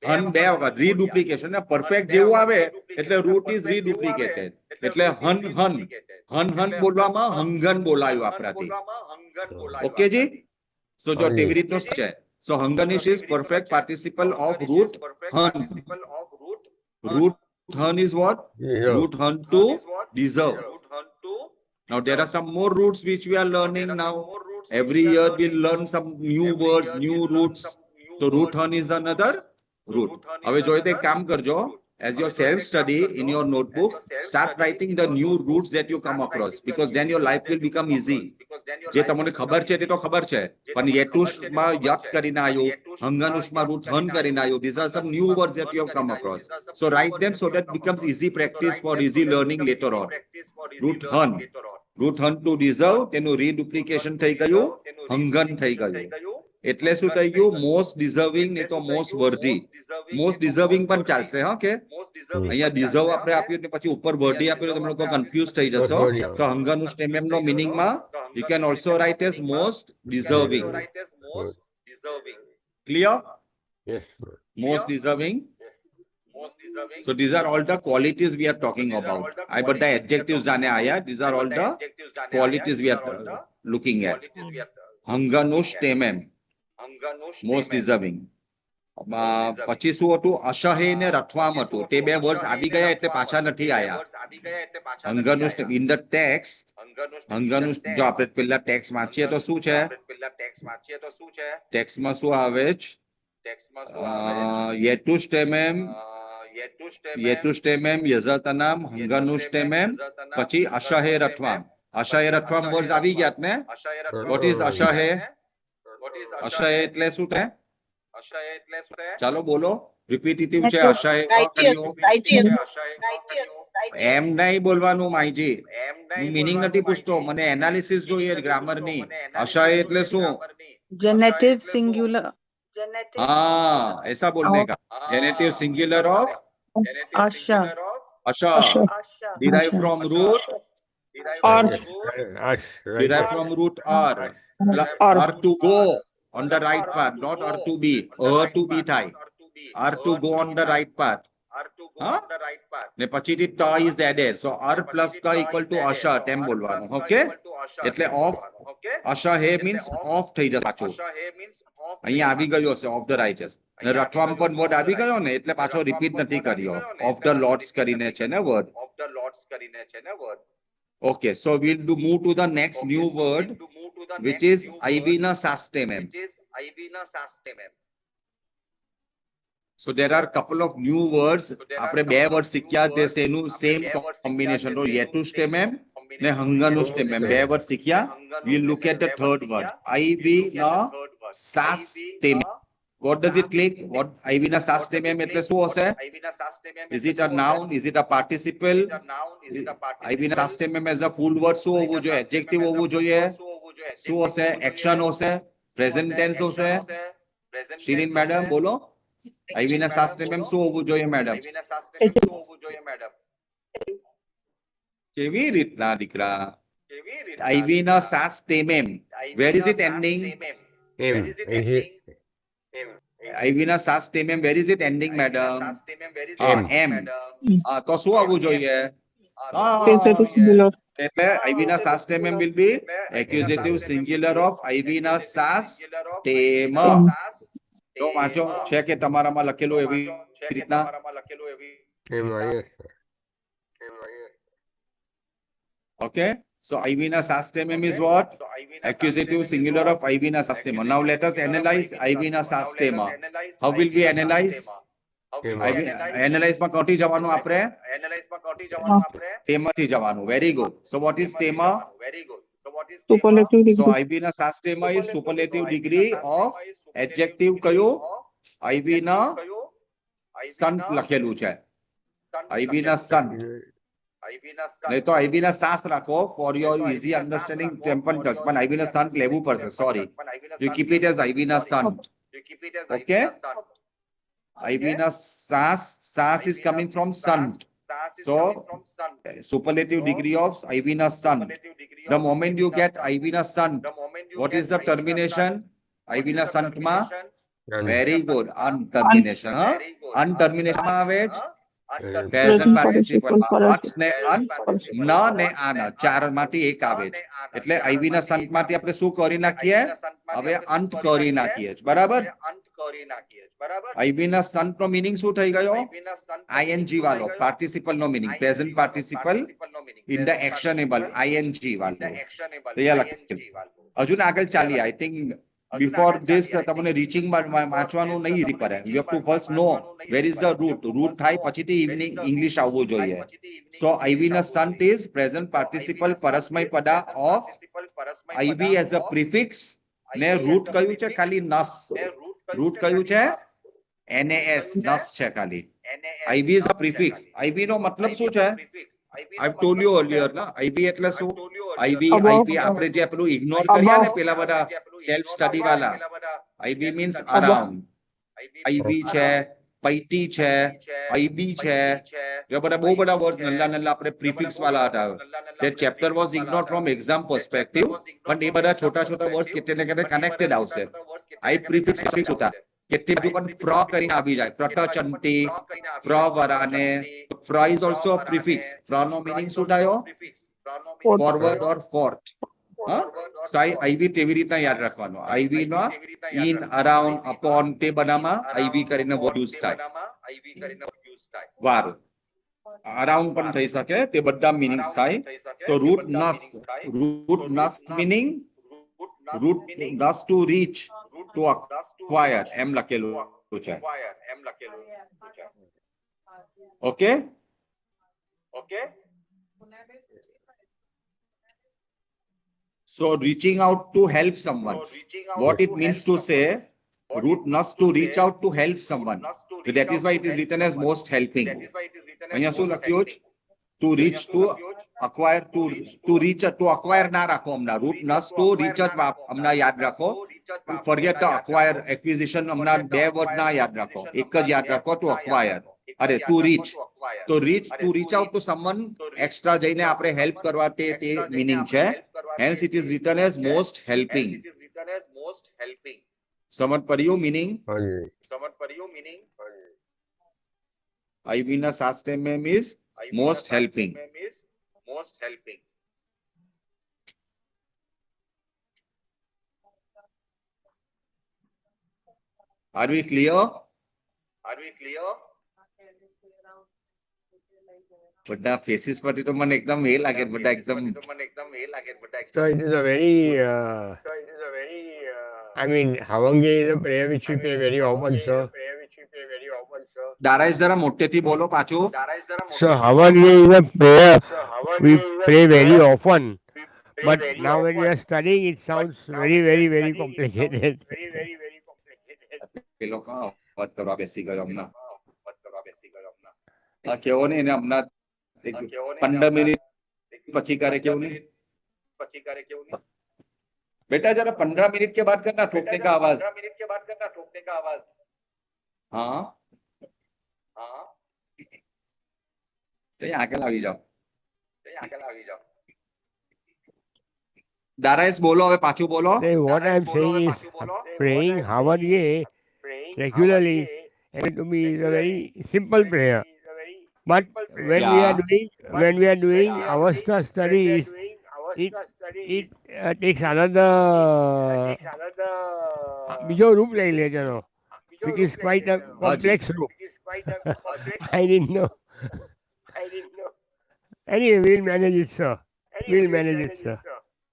S1: હન બે વખત. Reduplication. Perfect જેવું આવે એટલે root is reduplicated. એટલે હન હન હન હન બોલવામાં હંગન બોલાયું આપણાથી. ઓકે જી? સો જો તેવી રીતનું છે. સો હંગનિશ is perfect participle of root hun. Root hun is what? Root hun to deserve. Now there are some more roots which we are learning now. Every year we'll learn some new words, new roots. So root hun is another root. હવે જો તે કામ કરજો. As your self-study in your notebook, start writing the new roots that you come across, because then your life will become easy. જે તમને ખબર છે તે તો ખબર છે, પણ યતુષમાં યત કરીને આવ્યો, હંગાનુષમાં root hun કરીને આવ્યો. These are some new words that you have come across. So write them so that becomes easy practice for easy learning later on. Root hun. Root hun to deserve, તેનું reduplication થઈ ગયું, હંગન થઈ ગયું. એટલે શું થઈ ગયું? મોસ્ટ ડિઝર્વિંગ ને તો મોસ્ટ વર્ધી. મોસ્ટ ડિઝર્વિંગ પણ ચાલશે, હા કે અહીંયા ડિઝર્વ આપણે આપ્યું ને પછી ઉપર વર્ધી આપ્યું, તમે લોકો કન્ફ્યુઝ થઈ જશો. તો હંગાનુષ નો મીનિંગમાં you can also write as most deserving. Clear?
S5: Yes.
S1: Most deserving. So these are all the qualities we are talking about. I but the adjectives જાને આયા. These are all the qualities we are looking at. હંગાનુષ ટેમેમ. Most deserving. પછી શું હતું? અસહ્ય ને રથવામ હતું. તે બે વર્ડ્સ આવી ગયા એટલે પાછા નથી આયા. હંગાનુષ in the text, હંગાનુષ જો આપણે પેલા ટેક્સ્ટ વાંચીએ તો શું છે? ટેક્સ્ટમાં શું આવે છે? યતુષ ટેમેમ, યતુષ ટેમેમ, યઝતનામ, હંગાનુષ ટેમેમ, પછી અસહ્ય રથવામ. અસહ્ય રથવામ વર્ડ્સ આવી ગયા ને? What is અસહ્ય? અસહ્ય એટલે શું છે? ચાલો બોલો. રિપીટેટિવ છે અસહ્ય. એમ નહીં બોલવાનું માઈજી. મીનિંગ નથી પૂછતો, મને એનાલિસિસ જોઈએ ગ્રામર ની. અસહ્ય એટલે શું?
S2: Genitive singular.
S1: हाँ ऐसा बोलने का. Genitive singular of
S2: Asha.
S1: asha. Derive from root.
S3: Or
S1: Derive from root r. R to go on the right path, not r to be. To be થાય. R to go on the right path. Huh? ને પછીથી ટ is added. So r plus ટ equal to asha. તેમ બોલવાનું. Okay? એટલે off. asha he means off થઈ જશે પાછું. અહીંયા આવી ગયો છે of the righteous. અને રથવામ પણ વર્ડ આવી ગયો ને એટલે પાછો રિપીટ નથી કર્યો. of the lords કરીને છે ને word. Okay, so we'll move to the next new word, which is Ivina Sastemem. So there are couple of new words. આપણે બે વર્ડ શીખ્યા તે સેનું સેમ કોમ્બિનેશન નો યતુષ્ટેમેમ ને હંગાનુષ્ટેમેમ. બે વર્ડ શીખ્યા. We'll look at the third word. Ivina Sastemem. What does it click? What Ivina Sastemem એટલે શું હશે? Is it a noun? Is it a participle? Ivina Sastemem as a full word શું હોવું જોઈએ? Adjective હોવું જોઈએ? શું હશે? Action હશે? Present tense હશે? શિરીન મેડમ બોલો. Ivina Sastemem શું હોવું જોઈએ મેડમ? કેવી રીતના દીકરા? Ivina Sastemem. Where is it ending? Ivina Sastemem, where is it ending, madam? M. તો શું આવવું જોઈએ? એટલે Ivina Sastemem will be accusative singular of Ivina Sastemem. તો વાંચો છે કે તમારામાં લખેલું એવી રીતના? Okay. So Ivina Sastemem is what? Accusative singular of Ivina Sastemem. Now let us analyze Ivina Sastemem. How will we analyze? Analyze માં કોટી જવાનું આપણે? તેમાંથી જવાનું. Very good. So what is tema?
S3: superlative
S1: So
S3: degree.
S1: Ivina Sastemem is superlative degree of adjective કયું? Ivina Sant લખેલું છે. Ivina Sant. નહીં તો Ivina Sas રાખો for your easy understanding. પણ Ivina Sant લેવું પડશે. Sorry. You keep it as Ivina Sant. Okay? Ivina Sas. Sas is coming from Sant. So superlative degree of Ivina Sant. The moment you get Ivina Sant, what is the termination? Ivina Sant ma? Very good. Untermination. Untermination માં આવે છે present participle
S3: participle
S1: અટ ને અન ન ને આન ચાર માંથી એક આવે છે એટલે આઈવી ના સંત માંથી આપણે શું કરી નાખીએ હવે અંત કરી નાખીએ છીએ. બરાબર આઈવી ના સંત નો મીનિંગ શું થઈ ગયો આઈએનજી વાળો પાર્ટિસિપલ નો meaning present participle in the actionable ING વાળો તૈયાર લખેલું. હજુ ને આગળ ચાલીએ આઈ થિંક before this તમને રીચિંગ વાંચવાનું નહીં ઈઝી પડે. you have to first know where is the root થાય પછીથી ઇવનિંગ ઇંગ્લિશ આવવું જોઈએ. so IV ના સંત is present participle પરસ્મય પદા of IV as a prefix ને રૂટ કયું છે ખાલી નસ. રૂટ કયું છે NAS નસ છે ખાલી. IV is a prefix. IV નો મતલબ શું છે I've told you earlier ના IV એટલે શું IV IP આપણે જે પેલું ઇગ્નોર કર્યા ને પેલા બધા સેલ્ફ સ્ટડી વાળા IV means around. IV છે પૈટી છે IB છે એ બધા બહુ બધા વર્ડ્સ નલ્લા નલ્લા આપણે પ્રીફિક્સ વાળા હતા. that chapter was ignored from exam perspective પણ એ બધા છોટા છોટા વર્ડ્સ કેટલે ને કેટલે કનેક્ટેડ આવશે. I prefix હતા કેટલી બધું પણ ફ્ર કરીને આવી જાય પ્રટચંતી ફ્ર વરાને ફ્ર is also a prefix. ફ્ર નો મીનિંગ શું થયો ફોરવર્ડ ઓર ફોર્થ. તો IV તેવી રીતના યાદ રાખવાનો. IV નો ઇન અરાઉન્ડ અપોન તે બધામાં IV કરીને યુઝ થાય. વારું અરાઉન્ડ પણ થઈ શકે તે બધા મીનિંગ્સ થાય. તો રૂટ નસ મીનિંગ રૂટ નસ ટુ રીચ ટુ અક્વાયર એમ લખેલું છે. Okay so reaching out to help someone what it means to say root nus to reach out to help someone. so that is why it is written as most helping. અહીંયા શું લખ્યું છે to reach to acquire to reach to acquire ના રાખો હમણાં root nus to reach હમણાં યાદ રાખો. forget the acquire acquisition હમણાં બે વર્ડ ના યાદ રાખો એક જ યાદ રાખો to acquire અરે to reach તો reach out to someone extra જઈને આપણે હેલ્પ કરવા તે મીનિંગ છે. hence it is written as most helping. સમજ પડ્યું મીનિંગ IV ના શાસ્ત્ર में is most helping. are we clear બધા ફેસીસ પરથી તો મને એકદમ એ લાગે બધા એકદમ
S5: So it is a very, I mean, Havange is a prayer which we pray very often, sir.
S1: દારાઈશ જરા મોટેથી બોલો પાછું.
S5: So Havange is a prayer we pray very often. But now when we are studying, it sounds very, very, very complicated.
S1: પેલો કા વાત કરવા બેસી ગયો હમણાં કેવો ને એને હમણાં 15 મિનિટ પછી કરે કેવું નહીં बेटा जरा 15 मिनट के बाद करना ठोकने का आवाज. हाँ આગળ આવી જાઓ. દારાઈસ બોલો હવે પાછું બોલો.
S5: What I am saying is praying Havange regularly and to me is a very simple prayer. But when we are doing Avastha studies, it takes another બીજો રૂપ લઈ લે છે which is quite a complex room. I didn't know. Anyway, we'll manage it, sir.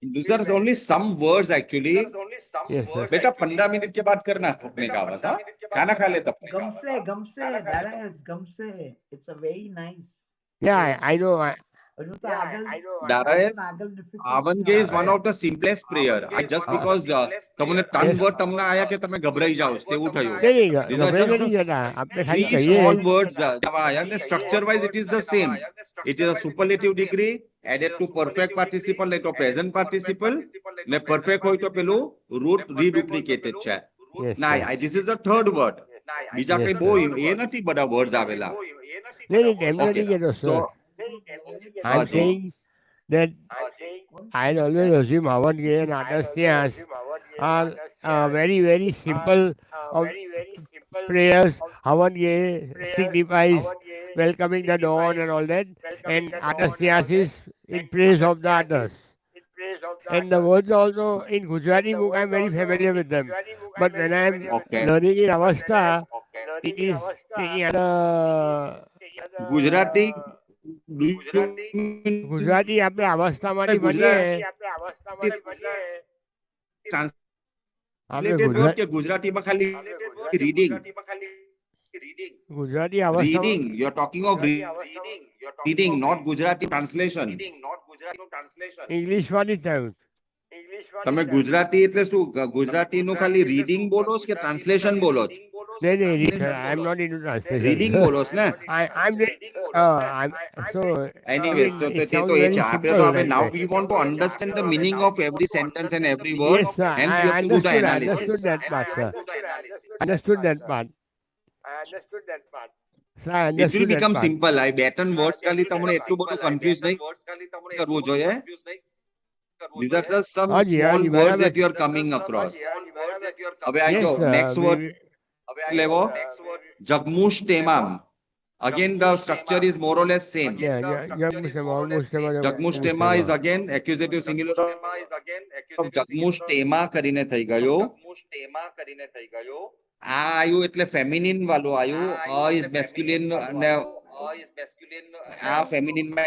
S1: These are only some words actually.
S5: Yes, sir.
S1: बेटा 15 minute के बाद करना ठोकने का आवाज. हाँ खाना खा ले तब.
S8: Gamse, Dara is Gamse. It's a very nice.
S5: Yeah, I know.
S1: Daraes Havange is one of the simplest prayer. I just because તમને ટન વર્ડ તમને આયા કે તમે ગભરાઈ જાઓ તેવું થયું. These are just three small words આયા અને structure wise it is the same. It is a superlative degree added to perfect participle ને તો present participle ને perfect હોય તો પેલું root reduplicated છે. ના this is the third word. બીજા કઈ બહુ એ નથી બધા words આવેલા.
S5: So I'm saying that I always assume Havange and others are very, very simple prayers, Havan Ye signifies welcoming the dawn and all that, and Adasthyasis in praise of the others. And the words also in Gujarati book, I'm very familiar with them. But when I'm
S1: Okay.
S5: learning in Avastha, it is taking other
S1: Gujarati, do you mean
S5: Gujarati આપણે અવસ્થામાંથી
S1: Gujarati
S5: બનીએ
S1: translated
S5: આપણે
S1: word કે ગુજરાતીમાં ખાલી reading?
S5: Gujarati અવસ્થામાં
S1: Reading. You're talking of reading, not Gujarati translation.
S5: ઇંગ્લિશમાંથી થયું.
S1: તમે ગુજરાતી એટલે શું ગુજરાતીનું ખાલી રીડિંગ બોલો છો કે ટ્રાન્સલેશન બોલો છો?
S5: નહીં, I am not into translation.
S1: Reading બોલો છો ને?
S5: So
S1: Anyways, so
S5: it
S1: તે
S5: sounds
S1: તો એ
S5: very
S1: છે. આપણે
S5: simple
S1: તો હવે
S5: that
S1: now
S5: way.
S1: we want to understand the meaning of every sentence and every word.
S5: Yes, sir.
S1: Hence
S5: I
S1: we have to do the
S5: understood
S1: analysis.
S5: that part, sir. Understood that part. Sir, I
S1: It will
S5: understood that
S1: become
S5: part.
S1: simple. I pattern words ખાલી તમને એટલું બધું confuse નહીં કરવું જોઈએ. These are just some
S5: હાજી,
S1: small
S5: હાજી,
S1: words
S5: બરાબર.
S1: that you are coming across. હવે આ
S5: Yes,
S1: જો
S5: sir.
S1: next word લેવો જગમુશ ટેમામ. Again the structure is more or less same.
S5: Yeah, Jagmushtema,
S1: જગમુશ ટેમા is again accusative singular of જગમુશ ટેમા કરીને થઈ ગયો. આ આયુ એટલે ફેમિનિન વાળું આયુ. અ is masculine અને આ ફેમિનિન માં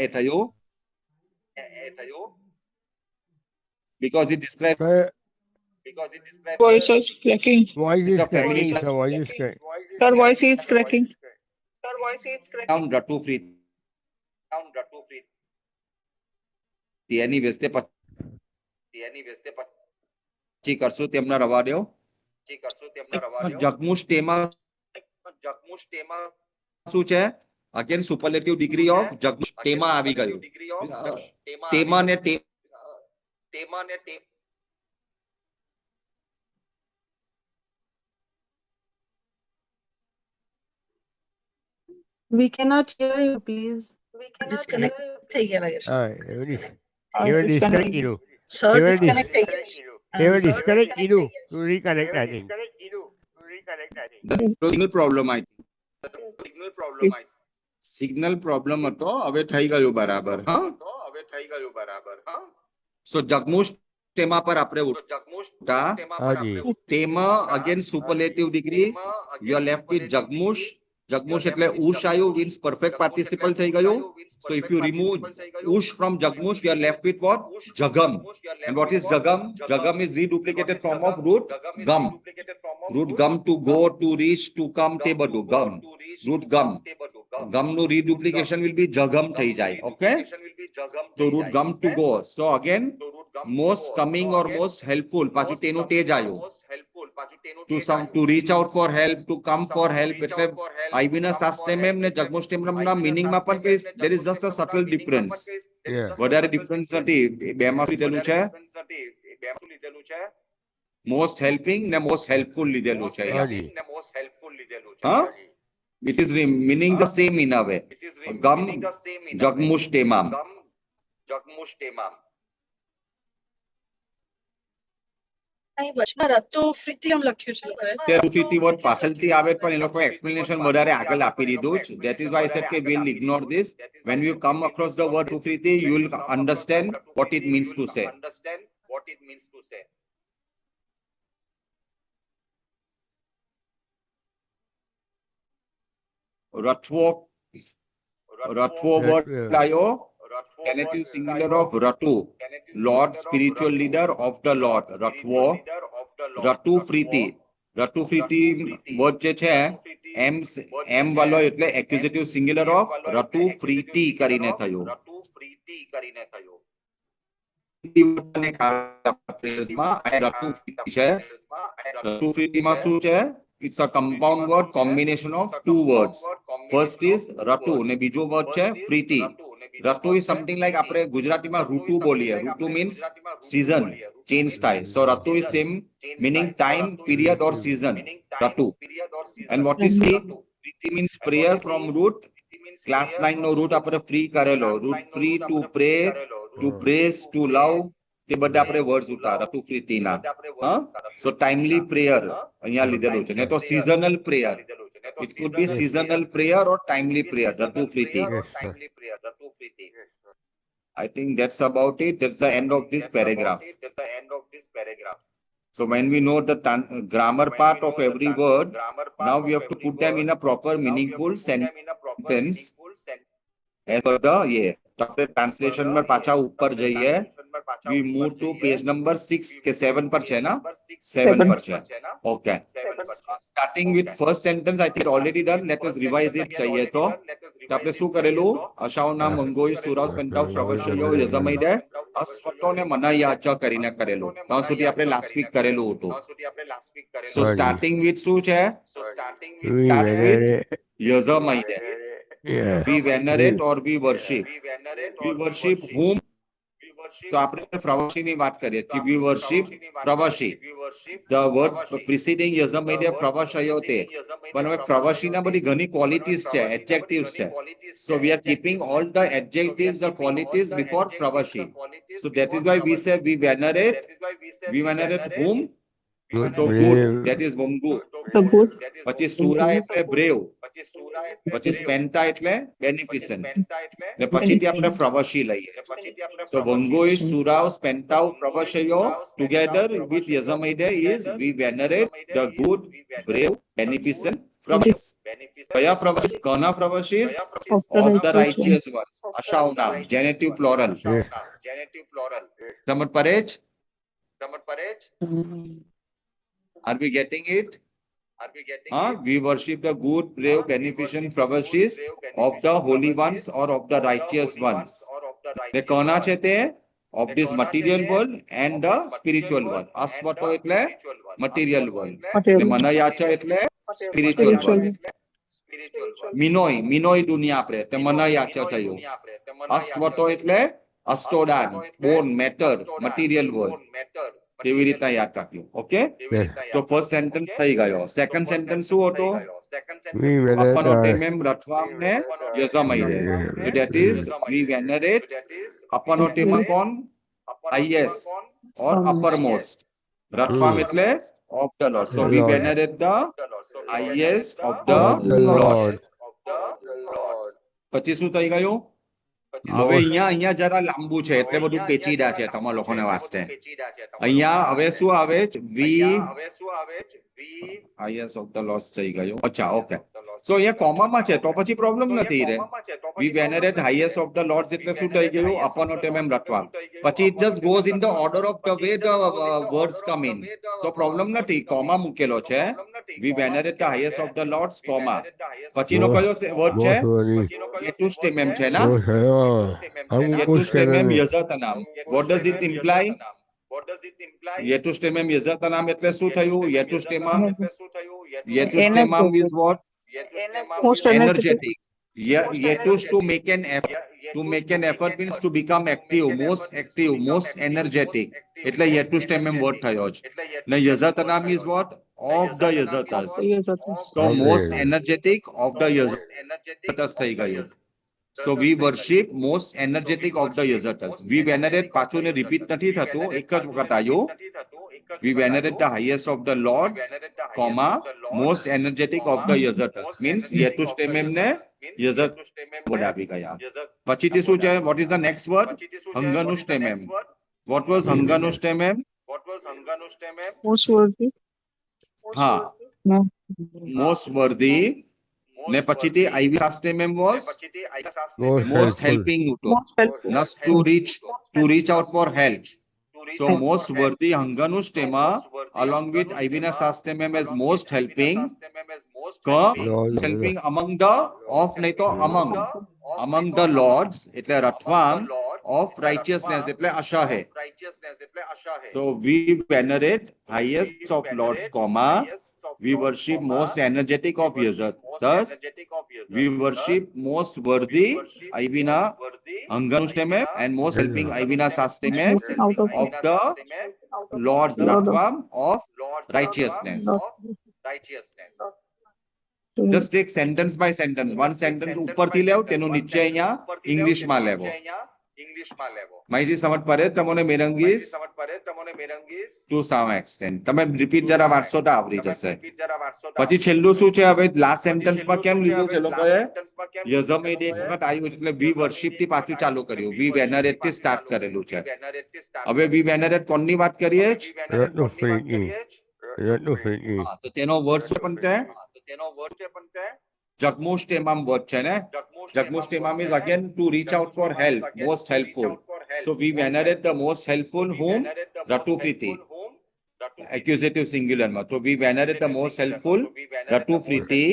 S1: એ થયો because it describes
S3: Voice is cracking.
S5: Voice
S1: It's
S5: is
S1: a feminine
S5: cracking, sir. Voice is cracking.
S3: Sir, voice is cracking.
S1: down ratu free. Anyways તે પછી કરશું તેમના રવા દ્યો. જગમુશ ટેમા શું છે? અગેન સુપરલેટિવ ડિગ્રી ઓફ જગમુશ ટેમા આવી ગયું. ટેમા ને
S2: We cannot hear you, please.
S6: Disconnect થઈ ગયા લાગે છે.
S5: Even disconnect કીધું.
S6: Sir,
S5: Even
S6: disconnect થઈ ગયા છે.
S5: Even disconnect કીધું. To reconnect, I think.
S1: Signal problem I signal problem હતો. હવે થઈ ગયું બરાબર. હા, સો જગમુશ ટેમા પર આપણે ઉઠા.
S5: હાજી.
S1: તેમાં again superlative degree you are left with જગમુશ. જગમુશ એટલે ઉશ આયુ મીન્સ પરફેક્ટ પાર્ટિસિપલ થઈ ગયું. So if you remove ush from jagmush, you are left with what? Jagam. And what is jagam? Jagam is reduplicated form of root gum. Root gum to go, to reach, to come, te badu. Gum. Root gum. Gum no reduplication will be jagam thai jai. Okay? So root gum to go. So again, most coming or most helpful. Pachu tenu te jayu. To reach out for help, to come for help. એટલે આઈબીના સાસ્ટેમેમ ને જગમુષ્ટેમના મીનિંગમાં પણ કે there is just a subtle difference.
S5: Yeah.
S1: વધારે difference નથી. બેમાં લીધેલું છે most helping ને મોસ્ટ હેલ્પફુલ લીધેલું છે.
S5: હાજી.
S1: હા, it is meaning the same in a way. ગમ જગમુષ્ટેમામ.
S6: અહીં વચમાં રતો ફ્રીતિયમ લખ્યું છે લોકોએ.
S1: તે રૂફીટી વર્ડ પાછળથી આવે પણ એ લોકો એક્સપ્લેનેશન વધારે આગળ આપી દીધું છે. That is why I said કે we'll ignore this. When you come across the word Rufiti, you will understand what it means to say. Ratvo word layo. Genitive singular of Ratu, Lord, spiritual leader of the Lord. Ratvo, Ratu Friti. Ratu Friti word જે છે M વાળો એટલે accusative singular of Ratu Friti કરીને થયું. Ratu Friti છે. Ratu Friti માં શું છે? It's a compound word, combination of two words. First is Ratu ને બીજો word છે Friti. Ratu is something like આપણે ગુજરાતીમાં ઋતુ બોલીએ. ઋતુ means season, change થાય. So Ratu is same meaning time, period or season. Ratu. And what is free? Free means prayer from root. Class 9 no root આપણે free કરેલો. Root free to pray, to praise, to love, તે બધા આપણે words ઉતાર ઋતુપ્રીતિના. હા, સો timely prayer અહીંયા લીધેલું છે, ને તો seasonal prayer. It could be seasonal prayer or timely prayer, ઋતુપ્રીતિ.
S5: Yes, sir.
S1: I think that's about it. That's the end of this paragraph. So when we know the grammar part of every word, now we have to put them in a proper meaningful sentence as per the translation में पाछा ऊपर जाइए. We move to page number 6 के 7 पर है ना? 7 पर है. Okay. Starting with first sentence, I think already done. Let us revise it. चाहिए तो આપણે શું કરેલું? અશાવના મંગોઈ સુરાવ સ્પેન્ટાવ પ્રવશયો યજમૈદે અસ્વતોને મનાયાચા કરીને કરેલું. ત્યાં સુધી આપણે લાસ્ટ વીક કરેલું હતું. So starting with શું છે?
S5: We
S1: Starts with
S5: venerate.
S1: યજમૈદે.
S5: Yeah.
S1: We venerate or we worship. We worship whom? તો આપણે પ્રવાસીની વાત કરીએ કે we worship પ્રવાસી. The word preceding યજમૈદે પ્રવાસયો તે. પણ હવે પ્રવાસીના બધી ઘણી ક્વોલિટીઝ છે, એડજેક્ટિવ્સ છે. So we are keeping all the adjectives or qualities before pravasi. So that is why we say we venerate. We venerate whom?
S5: Good,
S1: To good.
S5: brave.
S1: That is Vungu.
S3: The good.
S1: પછી સુરા એટલે brave. પછી સ્પેન્ટા એટલે beneficent. ને પછીથી આપણે પ્રવાસી લઈએ. So Vungu is Surao, Spentau, Pravashayo. Together with Yazamaide is we venerate the good, brave, beneficent Pravashis. કયા પ્રવાસી? કોના પ્રવાસીસ? Of the righteous ones. અશાવના, genitive plural.
S5: Yes.
S1: સમજ પડે છે? Are we getting it? We worship the good, brave, beneficent provisions of the holy ones or of the righteous ones. The કોના છે તે? Of this material world and the spiritual world. અસ્વતો એટલે material world. ને મનયાચા એટલે spiritual world. મિનોય દુનિયા આપણે તે મનયાચા થયું. અસ્વતો એટલે અસ્ટોડાન, બોન, મેટર, મટીરિયલ વર્લ્ડ. કેવી રીતના યાદ રાખ્યું? Okay,
S5: Yes.
S1: તો ફર્સ્ટ સેન્ટેન્સ થઈ ગયો. સેકન્ડ સેન્ટેન્સ શું હતો?
S5: We venerate.
S1: અપનોટેમેમ રથવામને યજમૈદે. So that is we venerate અપનોટેમા કોણ? highest or uppermost. રથવામ એટલે of the Lord. So we
S5: Lord.
S1: venerate the highest of the
S5: The
S1: Lord.
S5: Lord.
S1: પછી શું થઈ ગયું? હવે અહીંયા જરા લાંબુ છે એટલે બધું પેચીદા છે તમારા લોકોને વાસ્તે. અહીંયા હવે શું આવે છે? we highest of the Lord થઈ ગયું. અચ્છા, ઓકે. સો અહીંયા કોમામાં છે તો પછી પ્રોબ્લેમ નથી રે. we venerate highest of the Lords એટલે શું થઈ ગયું? અપનોટેમેમ રથવામ. પછી it just goes in the order of the way the words come in. તો પ્રોબ્લેમ નથી, કોમા મૂકેલો છે. we venerate the highest of the Lords, comma. પછીનો કયો વર્ડ છે? યતુષ્ટેમેમ છે ના? યતુષ્ટેમેમ યજતનામ. what does it imply? યતુષ્ટેમેમ યજતનામ એટલે શું થયું? યતુષ્ટેમમ is what?
S3: Most
S1: Energetic. Yetush to make an effort. To make an effort means to become active, most energetic. એટલે યતુષ્ટેમમ word થયો છે. ને યજતનામ is what? Of the યજતસ. So most energetic of the યજતસ થઈ ગયું. So we worship most energetic of the યજતસ. We venerate, પાછું ને repeat નથી થતું, એક જ વખત આવ્યું. We venerate the highest of the Lords, comma, most energetic of the યજતસ. Means યતુષ્ટેમમ ને યજત word આવી ગયા. પછીથી શું છે? What is the next word? હંગનુષ્ટેમમ. What was હંગનુષ્ટેમમ?
S3: Most worthy.
S1: હા,
S3: No.
S1: most worthy. ને પછીથી આઈવિસાસ્ટેમમ was most helping to.
S3: Most helpful.
S1: Nas to reach out for help. So most worthy Hanganushtema along with Ivina Sastemem as most helping. Helping among the of naito among the lords એટલે રથવામ of righteousness એટલે આશા હે. So we venerate highest of lords, comma, we worship most energetic of Yazat. Thus, we worship most worthy Ivina Hanganushtemem and most helping Ivina Sastemem of the Lord's Ratvam of righteousness. Just take sentence by sentence. One sentence ઉપરથી લેવો, તેનું નીચે અહીંયા ઇંગ્લિશમાં લેવો. માહિતી સમજ પડે તમને મેરંગીસ ટુ સમ એક્સટેન્ટ તમે રિપીટ જરા વાંચશો તો આવડી જશે પછી છેલ્લું શું છે હવે લાસ્ટ સેન્ટેન્સમાં કેમ લીધું છે લોકોએ યઝમેડ એક વખત આવ્યું એટલે વી વર્શિપ થી પાછું ચાલુ કર્યું વી વેનરેટ થી સ્ટાર્ટ કરેલું છે હવે વી વેનરેટ કોની વાત કરીએ જ
S5: રત્નફ્રીની
S1: હા, તો તેનો વર્ડ શું પણ છે જગમુષ્ટેમામ વર્ડ છે ને જગમુષ્ટેમામ is again to reach out for help most helpful so we venerate the most helpful whom Ratufriti accusative singular માં તો we venerate the most helpful Ratufriti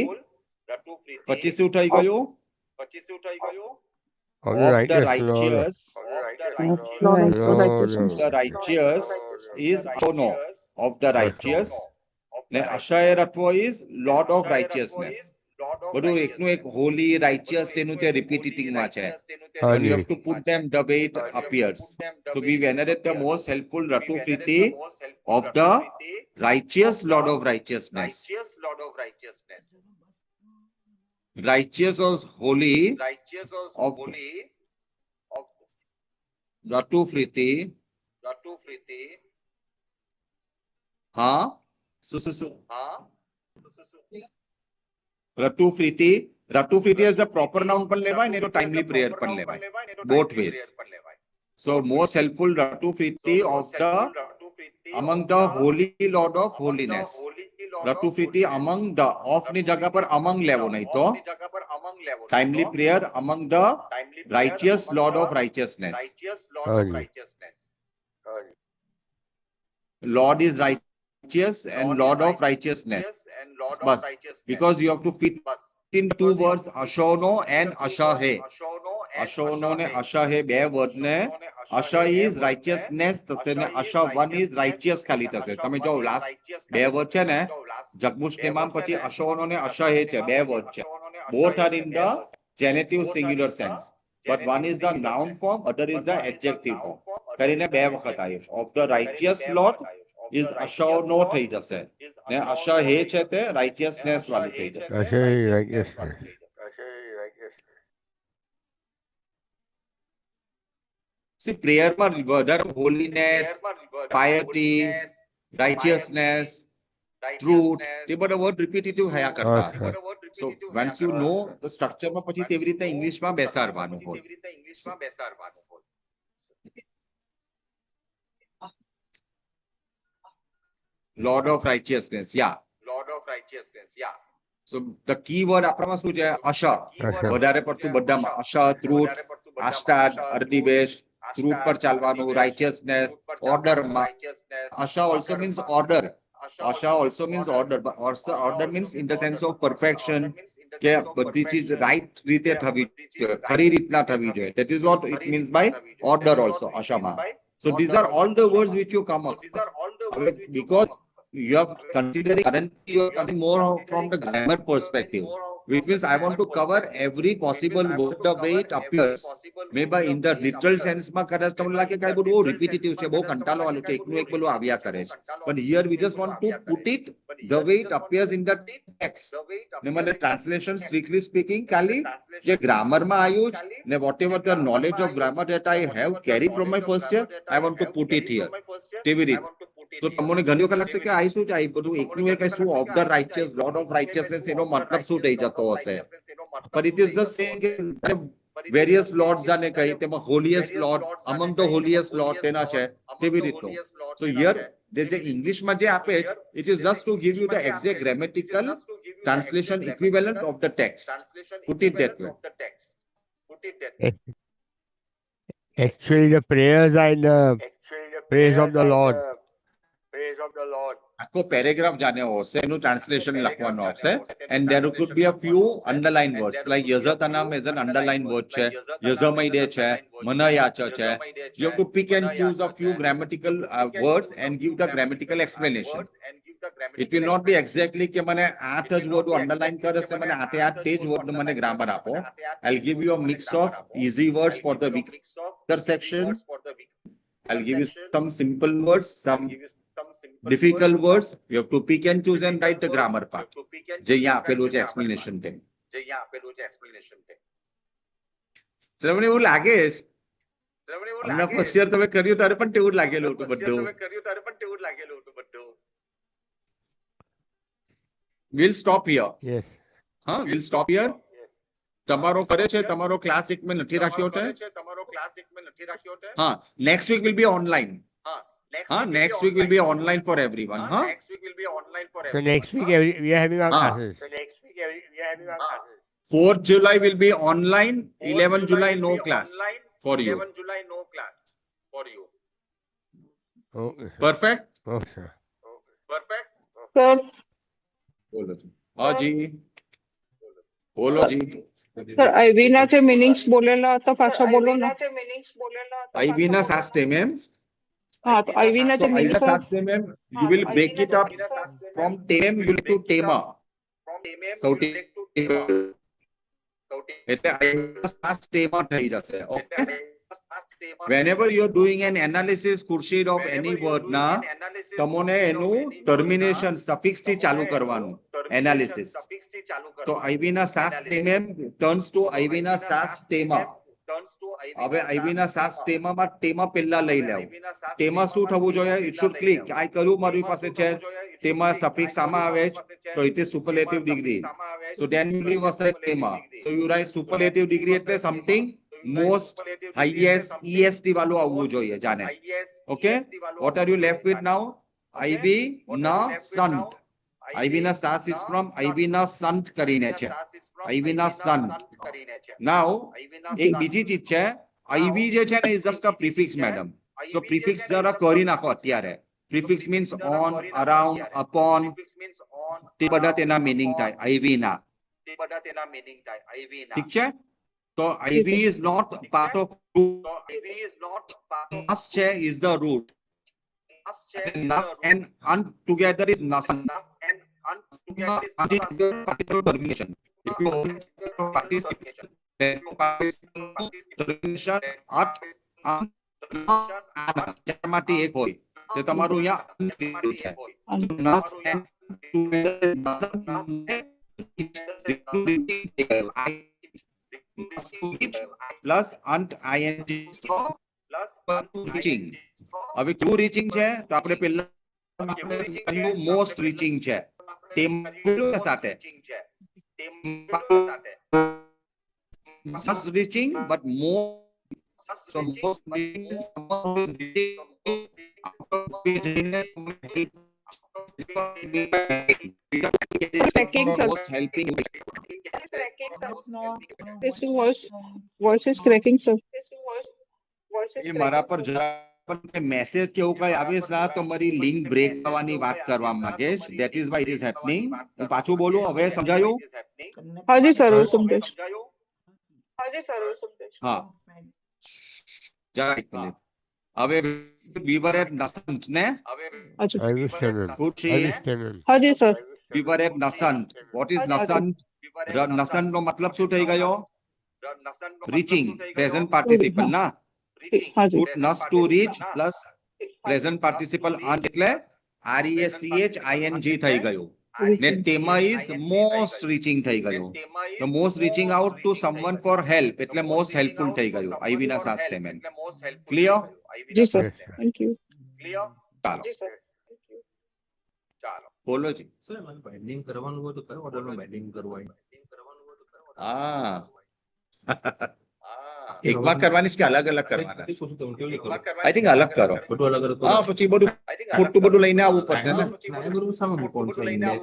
S1: પછી શું થઈ ગયું
S5: of
S1: of
S5: the
S1: the
S5: righteous
S1: righteous
S5: Lord.
S1: the righteous is Ashono of the righteous ને અક્ષયરત્વ is Lord of righteousness બધું એકનું એક holy righteous તેનું તે repeating માં છે when you have to put them the way it appears so we venerate the most helpful Ratufriti of the righteous Lord of righteousness righteous or holy of Ratufriti હા Ratufriti as the proper noun પણ લેવાય ને તો timely prayer પણ લેવાય both ways so most helpful Ratufriti of the among the holy Lord of holiness Ratufriti among the of ની જગ્યા પર among લેવો નહીં તો timely prayer among the righteous Lord of righteousness Lord is righteous and Lord of righteousness bas because you have to fit in two words ashono and ashahe ashono ne ashahe બે word ને asha is righteousness થશે ને asha one is righteous ખાલી થશે તમે જો last બે word છે ને જગમુષ્ટેમામ પછી ashono ને ashahe છે બે word છે both are in the genitive singular sense but one is the noun form other is the adjective form કરીને બે વખત આવ્યું of the righteous Lord is ashono થઈ જશે ને ashahe છે તે righteousness વાળું થઈ જશે
S5: righteousness
S1: See, prayer માં વધારે holiness, piety, righteousness, truth, તે બધા word repetitive હયા કરતા હશે. So once you know the structure માં પછી તેવી રીતે ઇંગ્લિશ માં બેસાડવાનું હોય. Lord of righteousness, yeah. So the key word આપણામાં શું છે? આશા. વધારે પડતું બધામાં આશા, truth, આસ્થાદ, અર્ધિવેશ, truth પર ચાલવાનું, righteousness, order માં. Asha also means order. Asha also means order, but also order means in the sense of perfection. કે બધી ચીજ right રીતે થવી જોઈએ, ખરી રીતના થવી જોઈએ. That is what it means by order also, આશામાં. So these are all the words which you come across. Because you are considering currently you are coming more from the grammar perspective, which means I want to cover every possible word the way it appears. Maybe in the literal sense માં કદાચ તમને લાગે કે આ બધું બહુ repetitive છે, બહુ કંટાળો વાળું છે, એકનું એક પેલું આવ્યા કરે છે. But here we just want to put it the way it appears in the text. ને મને translation strictly speaking ખાલી જે grammar માં આવ્યું છે ને whatever the knowledge of grammar that I have carried from my first year, I want to put it here. તેવી રીતે. So તમને ઘણી વખત લાગશે કે આ શું છે, આ બધું એકનું એક શું of the righteous, Lord of righteousness એનો મતલબ શું થઈ જતો હશે. But it is just saying કે various lords આને કહી તેમાં holiest lord, among the holiest lord તેના છે તેવી રીતનું. So here જે ઇંગ્લિશમાં જે આપે છે, it is just to give you the exact grammatical translation equivalent of the text. Put it that way.
S5: actually the prayers are in the praise of the Lord.
S1: આખો પેરેગ્રાફ જાણ્યો હશે એનું translation લખવાનું આવશે and there could be a few underlined words like યઝતનામ is an underlined word છે, યઝમૈડે છે, મનયાચ છે. You have to pick and choose a few grammatical words and give the grammatical explanation. It will not be exactly કે મને 8 જ word underline કરે છે, મને 8 તે જ વર્ડ મને ગ્રામર આપો. I'll give you a mix of easy words for the weaker section. I'll give you some simple words, some difficult words. You have to pick and choose and write the grammar part. જે અહીંયા આપેલું છે explanation તેમ. તમને એવું લાગે છે હમણાં ફર્સ્ટ યર તમે કર્યું ત્યારે પણ તેવું જ લાગેલું હતું બધું. We'll stop here.
S5: Yes.
S1: હા, we'll stop here. તમારો કરે છે, તમારો ક્લાસ એક મેં નથી રાખ્યો છે. હા, next week will be online. હા, next week will be online for everyone. હા.
S5: So next week we are having our
S1: Ah.
S5: classes.
S1: 4th July will be online, 11th July no class for you.
S5: Okay.
S1: Perfect?
S5: Okay.
S3: Sir
S1: બોલો જી. હા જી. બોલો જી.
S3: Sir આઈવીના જે meanings બોલેલા હતા પાછા બોલો ને.
S1: આઈવીના શાસ્ત્રે મેમ.
S3: હા તો આઈવીના જે
S1: આઈવીના
S3: મિનિંગ્સ
S1: શાસ્ત્રે ma'am, you will break it up from tem you to tema. સૌથી એટલે આઈવીના શાસ્ત્રેમાં થઈ જશે. Okay? Whenever you are doing an analysis, Khurshid, of any word ના, તમોને એનું termination suffix થી ચાલુ કરવાનું analysis. તો આઈવીના શાસ્ત્રે turns to આઈવીના શાસ્ત્રેમાં. હવે આઈવીના શાસ્ત્રેમાં તેમાં પહેલા લઈ લેવું. તેમાં શું થવું જોઈએ? It should click. આ કયું મારી પાસે છે? તેમાં suffix આમાં આવે છે. તો it is superlative degree. So then you leave aside tema. So you write superlative degree એટલે something most highest est વાળું આવવું જોઈએ જાને. Okay? What are you left with now? IV na sant. IV na sas is from IV na sant કરીને છે. IV na sant. Now એક બીજી ચીજ છે. IV જે છે ને is just a prefix madam. So prefix જરા કરી નાખો અત્યારે. Prefix means on, around, upon. તે બધા તેના meaning થાય IV ના. ઠીક છે? So IV is not part of root. Nas છે is the root. Nas and unt together is nasan. Particular termination. If you participation, termination at માંથી એક હોય તે તમારું અહીંયા છે. Nas and together is nasan. Plus અંત ing રીચિંગ. હવે ક્યુ રીચિંગ છે તો આપણે પહેલા મોસ્ટ રીચિંગ છે. તેમ સાથે just reaching but more. So most reaching is someone who is most helping.
S3: voice is cracking sir.
S1: એ મારા પર જરા પણ મેસેજ કે એવું કઈ આવે ના તો મારી લિંક બ્રેક થવાની વાત કરવા માંગે છે. That is why it is happening. હું પાછું બોલું. હવે સમજાયું?
S3: હાજી સર હું સમજે છું.
S1: હા જરા એક મિનિટ. હવે we were at Nasant ને?
S3: હાજી
S1: Khurshid,
S3: હાજી sir.
S1: we were at Nasant. What is Nasant? Nasant નો મતલબ શું થઈ ગયો? Reaching, present participle ના?
S3: હાજી
S1: Put nas to reach plus present participle ant એટલે RESCH ING થઈ ગયું. ને tema is most reaching થઈ ગયું. The most reaching out to someone for help એટલે most helpful થઈ ગયું. આઈવીના શાસ્ત્રે મેમ. Clear?
S3: જી સર થેન્ક યુ.
S1: ચાલો બોલો જી. હા એકમાં કરવાની છે કે અલગ અલગ કરવાના? આઈ થિંક અલગ કરો. હા પછી બધું ખોટું બધું લઈને આવવું પડશે ને.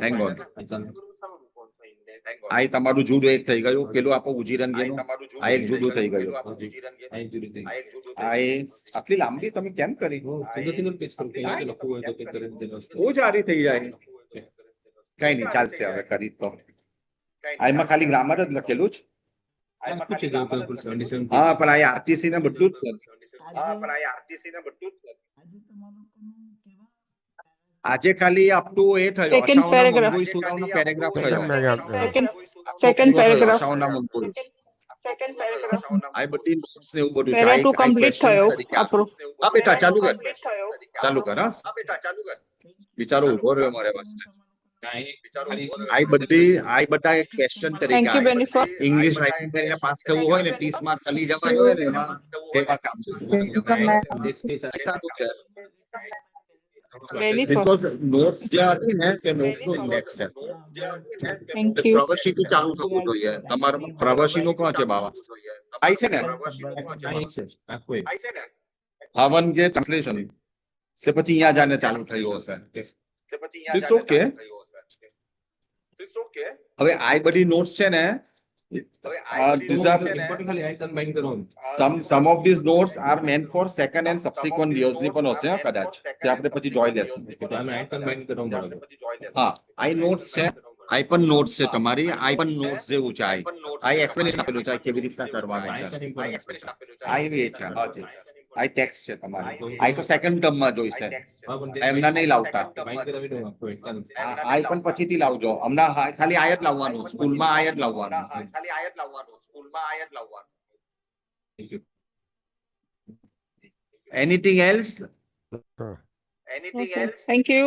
S1: Hang on. આ તમારું જુદું એક થઈ ગયું. પેલું આપણું ઉજીરંગીનું આ એક જુદું થઈ ગયું. આ આટલી લાંબી તમે કેમ કરી? બહુ સારી થઈ જાય. કઈ નહીં ચાલશે હવે કરી તો. આમાં ખાલી ગ્રામર જ લખેલું છે. હા પણ આ આરટીસી ને બધું જ છે. આજે ખાલી આપતું એ થયો
S3: Second
S1: અશાઓના
S3: paragraph.
S1: મંગોઈ સુરાવનો પેરેગ્રાફ થયો.
S3: Second paragraph.
S1: અશાઓના મંગોઈ આ બધી નોટ્સ ને એવું બધું
S3: પેરા
S1: છે.
S3: ટુ
S1: આ
S3: કમ્પ્લીટ
S1: questions
S3: થયો
S1: તરીકે
S3: આપણો.
S1: હા બેટા ચાલુ કર. ચાલુ કર. હા બિચારો ઉભો રહ્યો મારે વાસ્તે. આ બધા એક ક્વેશ્ચન તરીકે
S3: Thank you, Benny, for
S1: English writing કરીને પાસ થવું હોય ને 30 માર્ક ખાલી જવા જોઈએ ને એવા કામ છે. સારું છે.
S3: Benny
S1: This
S3: for.
S1: was notes જે હતી ને તે notes નું index છે.
S3: Thank you.
S1: પ્રવર્ષીનું ચાલુ થવું જોઈએ. તમારું પ્રવર્ષીનું કોણ છે બાવા? આઈ છે ને? હવન જે ટ્રાન્સલેશન તે પછી અહીંયા જાને ચાલુ થયું હશે. It's okay. હવે આ બધી નોટ્સ છે ને some of these notes are meant for second and subsequent years ની પણ હશે કદાચ તે આપણે પછી જોઈ લેશું. હા આ નોટ્સ છે આ પણ નોટ્સ છે તમારી આ પણ નોટ્સ જેવું છે આ એક્સપ્લેનેશન આપેલું છે કેવી રીતના કરવાનું છે આ એ છે હાજી આ ટેક્સ્ટ છે તમારી આ તો સેકન્ડ ટર્મ માં જોઈશે એમના નહીં લાવતા આ પણ પછીથી લાવજો હમણાં ખાલી આ જ લાવવાનું સ્કૂલમાં આ જ લાવવાનું anything else
S3: Thank you.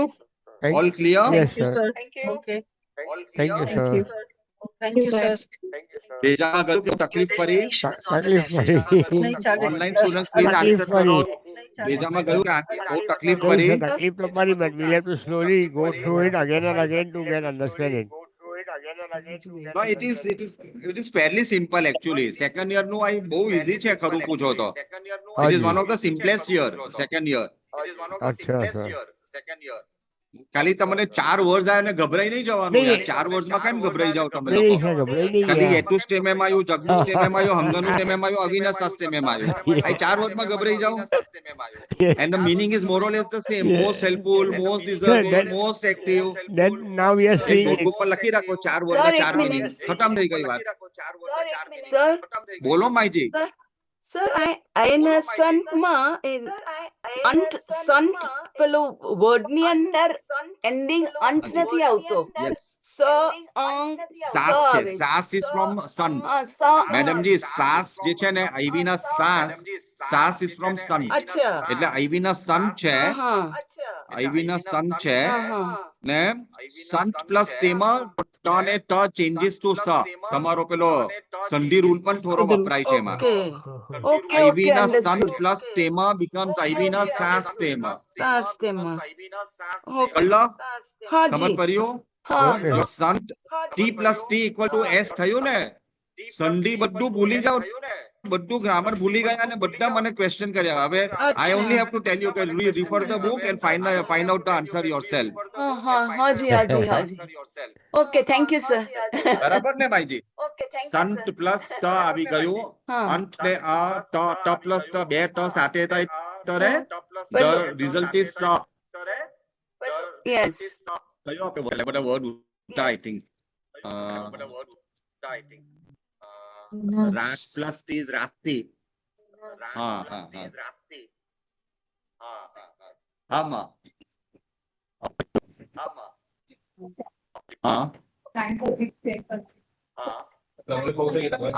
S1: all clear
S5: Yes,
S6: Thank you,
S5: sir.
S6: sir. Okay.
S5: Thank you, sir.
S6: Thank you, sir.
S1: બેજામાં ગયું કે તકલીફ પડી
S5: તકલીફ પડી.
S6: નહીં ચાલે.
S1: ઓનલાઈન સ્ટુડન્ટ્સ પ્લીઝ
S5: તકલીફ
S1: આન્સર કરો
S5: પડી.
S1: બેજામાં ગયું કે બહુ તકલીફ
S5: There
S1: પડી
S5: is a તકલીફ તો પડી, but we'll have to slowly go through it again and again to get understanding.
S1: No, it is fairly simple actually. Second year નું આ બહુ easy છે ખરું પૂછો તો. It is one of the simplest year. Second year.
S5: અચ્છા sir.
S1: ખાલી તમને 4 વર્ષ આવે ને ગભરાઈ નહીં જવાનું
S5: નહીં.
S1: યાર 4 વર્ષમાં કેમ ગભરાઈ જાવ તમે
S5: નહીં
S1: લોકો
S5: સર, ગભરાઈ નહીં
S1: ખાલી
S5: ગયા.
S1: એટુ સ્ટેમ એમ આવ્યું જગનું સ્ટેમ એમ આવ્યું હંગનું સ્ટેમ એમ આવ્યું અવિનાશ સ્ટેમ એમ આવ્યું આ 4 વર્ષમાં ગભરાઈ જાવ and the meaning is more or less the same most helpful most deserving most active
S5: Then now we are seeing
S1: notebook પર લખી રાખો 4 વર્ષમાં 4 meaning ખતમ થઈ ગઈ વાત
S9: Sir,
S1: બોલો માઈજી
S9: sir, એના સંતમાં અંત સંત પેલું વર્ડની અંદર એન્ડિંગ અંત નથી આવતો
S1: yes
S9: સ અંક
S1: સાસ છે સાસ is from sun મેડમ જી સાસ જે છે ને આઈવી ના સાસ is from sun
S9: અચ્છા
S1: એટલે આઈવી ના સન છે
S9: હા
S1: આઈવી ના સન છે
S9: હા
S1: ને સંત પ્લસ તેમાં ટ ને ટ ચેન્જીસ ટુ સ તમારો પેલો સંધિ રૂલ પણ થોડો વપરાય છે એમાં
S9: ઓકે ઓકે
S1: આઈવી
S9: ઓકે
S1: ના સંત
S9: અન્ડરસ્ટુડ
S1: પ્લસ તેમાં becomes આઈવી ના સાસ તેમાં
S9: તાસ તેમાં ઓકે
S1: કલ્લા
S9: હા
S1: સમજ
S9: જી
S1: પડ્યો
S9: હા
S1: તો સંત t plus t equal to s થયું ને સંધિ બધું ભૂલી જાવ બધું ગ્રામર ભૂલી ગયા અને બધા મને ક્વેશ્ચન કર્યા હવે I only have to tell you કે refer the book and find out the answer yourself
S9: હા હા હા જી હા જી હા જી ઓકે થેન્ક યુ સર
S1: બરાબર ને ભાઈજી સંત પ્લસ ટ આવી ગયું
S9: હા
S1: અંત ને આ ટ પ્લસ ટ બે ટ સાથે થાય તરે the result is
S9: યસ
S1: કયો આપણે બધા વર્ડ આઈ થિંક રાસ પ્લસ ટી ઇઝ રાસ્તી હા હા હા આમાં હા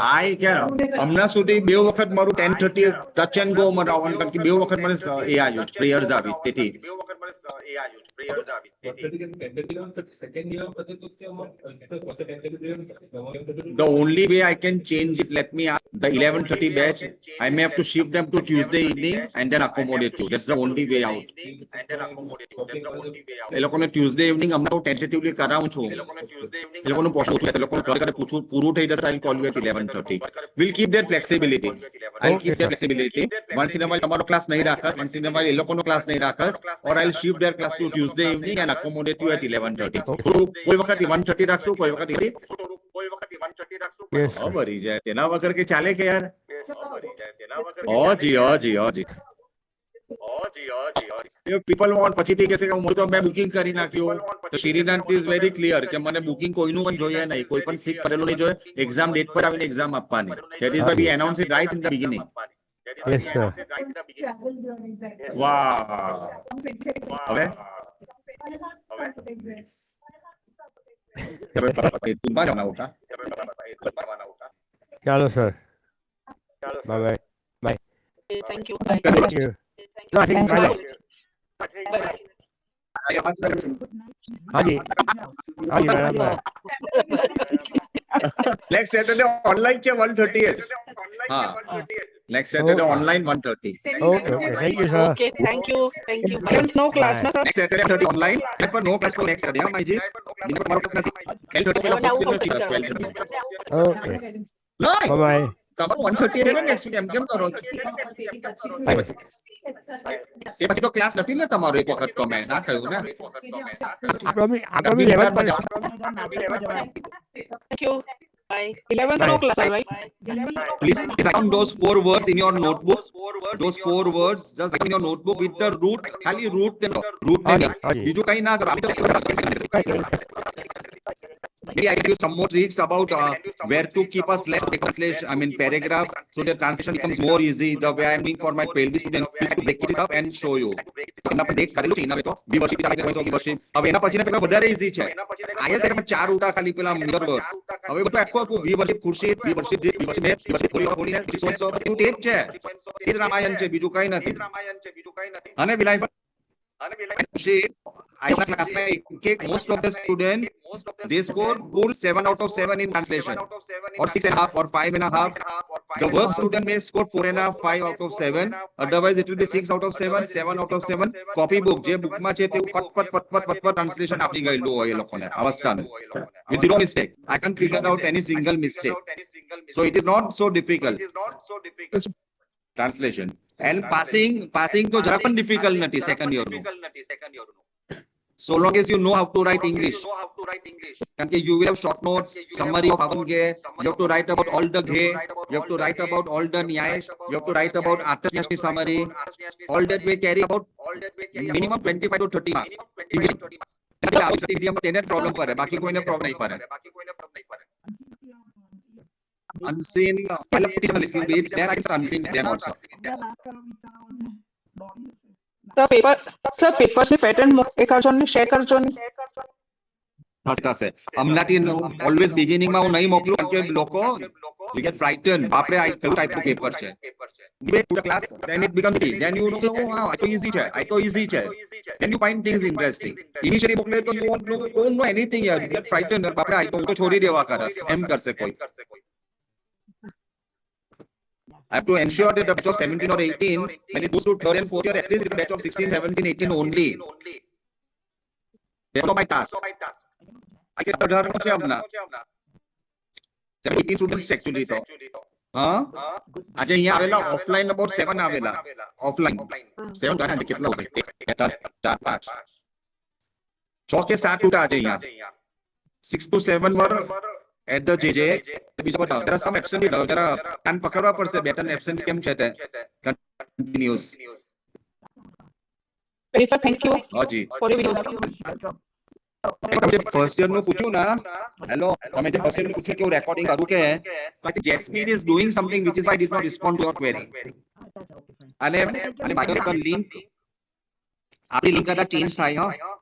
S1: આઈ કે હમણાં સુધી બે વખત મારું 10:30 ટચ એન્ડ ગો માં આવવાનું કારણ કે બે વખત મને એ આવ્યું પ્રેયર્સ આવી તેથી The only way I can change is let me ask the 11:30 batch. I may have to shift them to Tuesday evening and then accommodate you. That's the only way out. એ લોકોને Tuesday evening હમણાં tentatively કરાવું છું એ લોકોનું પૂછું છું એ લોકોને ઘરે પૂછું પૂરું થઈ જશે I'll call you at 11:30. We'll keep their flexibility. I'll keep their flexibility. Once in a while તમારો ક્લાસ નહીં રાખસ once in a while એ લોકોનો ક્લાસ નહીં રાખસ or I'll shift their class to Tuesday evening and accommodate you at 11:30. કોઈ વખત 1:30 રાખશું કોઈ વખત
S5: Yes, sir.
S1: ભરી જાય તેના વગર કે ચાલે કે યાર હાજી people want પછીથી કહેશે કે હું તો મેં બુકિંગ કરી નાખ્યું તો શ્રીનાથ ઇઝ વેરી ક્લિયર કે મને બુકિંગ કોઈનું પણ જોઈએ નહીં કોઈ પણ સીટ પડેલું નહીં જોઈએ એક્ઝામ ડેટ પર આવીને એક્ઝામ આપવાની that is why we announce it right in the beginning
S5: Yes, sir.
S1: વાહ હવે તુંબા જવાના ઉઠા
S5: ચાલો sir. Bye bye.
S6: Thank you.
S5: Thank you. No, I think
S6: Thank you.
S5: bye. હાજી હાજી બરાબર
S1: નેક્સ્ટ સેટરડે ઓનલાઈન છે 1:30 હા next Saturday
S5: Okay.
S1: Online 1:30
S5: okay okay thank you sir
S6: Okay, thank you.
S3: No class, no, sir.
S1: Next Saturday 30 online for no class for next Saturday હા માઈજી in for મારો class નથી 12:30 પેલા first university class 12:30
S5: okay
S1: નહીં
S5: bye
S1: તમારું 1:30 છે ને next week એમ કેમ કરો છો એ પછી તો ક્લાસ નથી ને તમારો એક વખત તો મેં ના કહ્યું ને
S5: આપણે બી 11 પર
S6: Thank you. Bye.
S3: 11th no class, right?
S1: Please write down those 4 words in your notebook. Those 4 words just write in your notebook with the root. खाली root ने
S5: હાજી હાજી
S1: बीजू कहीं ना करो. Maybe I give you some more tricks about where to keep a slash, I mean paragraph, so the translation becomes more easy. The way I am doing for my PLB students, to break it up and show you. એના પર break કરેલું છે એના તો viewership viewership હવે એના પછી પેલા વધારે easy છે આયા તેમાં 4 ઉટા ખાલી પેલા mirror words હવે બધું આખું viewership ખુરશી viewership બોલીને so એવું ટેક છે એ જ રામાયણ છે બીજું કઈ નથી અને બિલાઈ I class most of the students they score full 7 out of 7 in translation or 6.5 or 5.5. The worst student may score 4.5, 5 out of 7. Otherwise it will be 6 out of 7, 7 out of 7. Copy book જે bookમાં છે તે ફટ translation આપી ગયેલું હોય એ લોકોને અવસ્થાનું with zero mistake. I can't figure out any single mistake. So it is not so difficult. Translation and passing તો જરા પણ difficult નથી second year નું. So long as you know how to write English. Because you will have short notes, summary of Avange, you have to write about all the ghe, you have to write about all the nyash, you have to write about Arthashashti summary. All that will carry about minimum 25 to 30 marks. તેને problem પડે બાકી કોઈને problem નહીં પડે. Unseen, I love teaching a little bit, then I start unseen them also.
S3: Sir, papers ની pattern એ કરજો ને share કરજો ને
S1: થશે હમણાંથી ઓલવેઝ બિગિનિંગ માં હું નહીં મોકલું કારણ કે લોકો you get frightened બાપરે આ કયું ટાઈપનું પેપર છે debate to the class then it becomes easy then you know કે oh wow I તો easy છે then you find things interesting initially મોકલે તો you don't know anything here you get frightened બાપરે આ તો છોડી દેવા કરસ એમ કરશે કોઈ I have to ensure that the batch of 17 or 18, when it goes to third and fourth year, at least it's a batch of 16, 17, 18 only. That's not my task. I guess the other one, 18 students actually to. Huh? આજે અહીંયા આવેલા offline about 7 આવેલા offline 7 કાંઈ કેટલા હોય 4 5 6 કે 7 ઉટા આજે અહીંયા 6 to 7 were at the JJ બીજા બધા there are some absentees જરા કાન પકડવા પડશે બે ત્રણ absent કેમ છે તે continuous
S3: very sir, thank you
S1: હાજી
S3: for your videos.
S1: તમે ફર્સ્ટ યર નું પૂછ્યું ના હેલો તમે જે ફર્સ્ટ યર નું પૂછ્યું કે હું રેકોર્ડિંગ કરું કે but Jasmine is doing something which is why I did not respond to your query અને બાય ધ લિંક આપણી લિંક કદાચ ચેન્જ થાય હા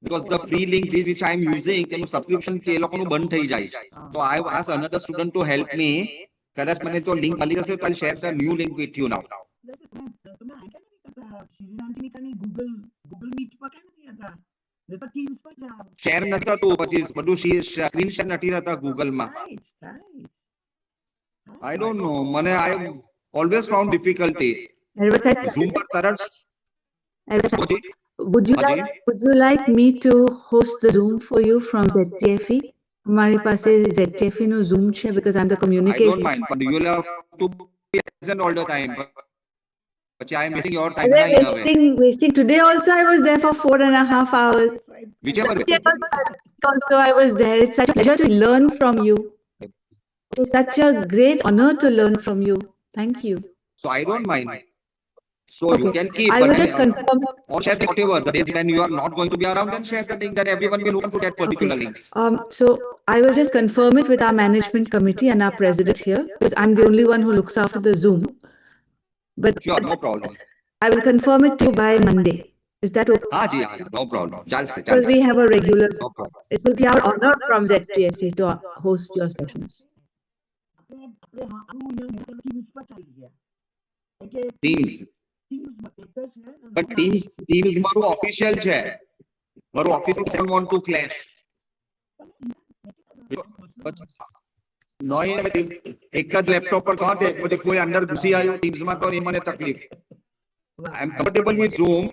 S1: because the free link which I am using તેનું સબસ્ક્રિપ્શન કે એ લોકોનું બંધ થઈ જાય so I have asked another student to help me કદાચ મને જો લિંક મળી જશે તો I'll share the new link with you now share નથી થતું પછી બધું સ્ક્રીન શેર નથી થતા ગૂગલ માં I don't know મને I have always found difficulty Zoom પર તરત
S9: Would you like me to host the Zoom for you from ZTFE? हमारे पास ZTFE नो Zoom है because I'm the
S1: I
S9: communication.
S1: don't mind but you will have to be present all the time but I am wasting your time
S9: Well,
S1: na in a way
S9: wasting. Today also I was there for 4.5 hours.
S1: whichever way
S9: Also I was there. It's such a pleasure to learn from you. It's such a great honor to learn from you. Thank you.
S1: so I don't mind so you
S9: Okay.
S1: can keep
S9: I
S1: but
S9: will
S1: then,
S9: just confirm.
S1: or share the whatever the days when you are not going to be around then share the link that everyone will open to that particular link
S9: So I will just confirm it with our management committee and our president here because I'm the only one who looks after the Zoom. But
S1: sure no problem
S9: I will confirm it to you by Monday. Is that okay?
S1: ha ji ha no problem
S9: Because we have a regular
S1: no problem
S9: It will be our honor from ZTFE to host your sessions.
S1: teams but teams મારું official છે મારું office want to clash. નહીં હવે એક જ laptop પર કહો પછી કોઈ અંદર ઘૂસી આવ્યું ટીમ્સ માં તો એ મને તકલીફ. I am comfortable with Zoom.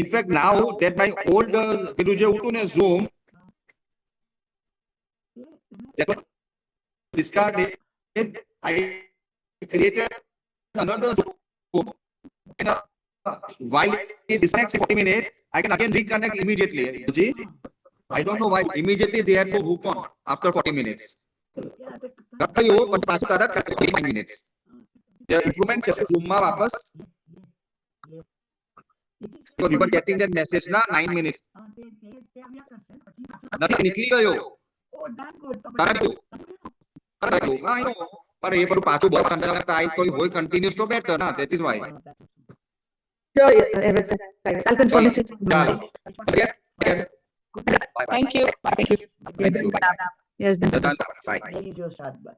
S1: In fact, now that my old પેલું જે હતું ને Zoom that was discarded, I created another Zoom. And, while it disconnects in 40 minutes, I can again reconnect immediately. Ji, I don't know why immediately they had to hook on after 40 minutes. કયો પણ પાછું તરત 45 minutes. The improvement છે Zoom માં વાપસ. So we were getting that message na 9 minutes. નથી નીકળી ગયો. તારું I know. પણ એ બધું પાછું બહુ અંદર ટાઈપ કોઈ હોય કન્ટિન્યુઅસ તો બેટર ના. That is why.
S9: Sure, Everett, sir. I'll confirm it.
S1: ચાલો.
S3: Thank you. Thank you.
S9: Yes, then.
S1: Bye.
S8: Please, you start by.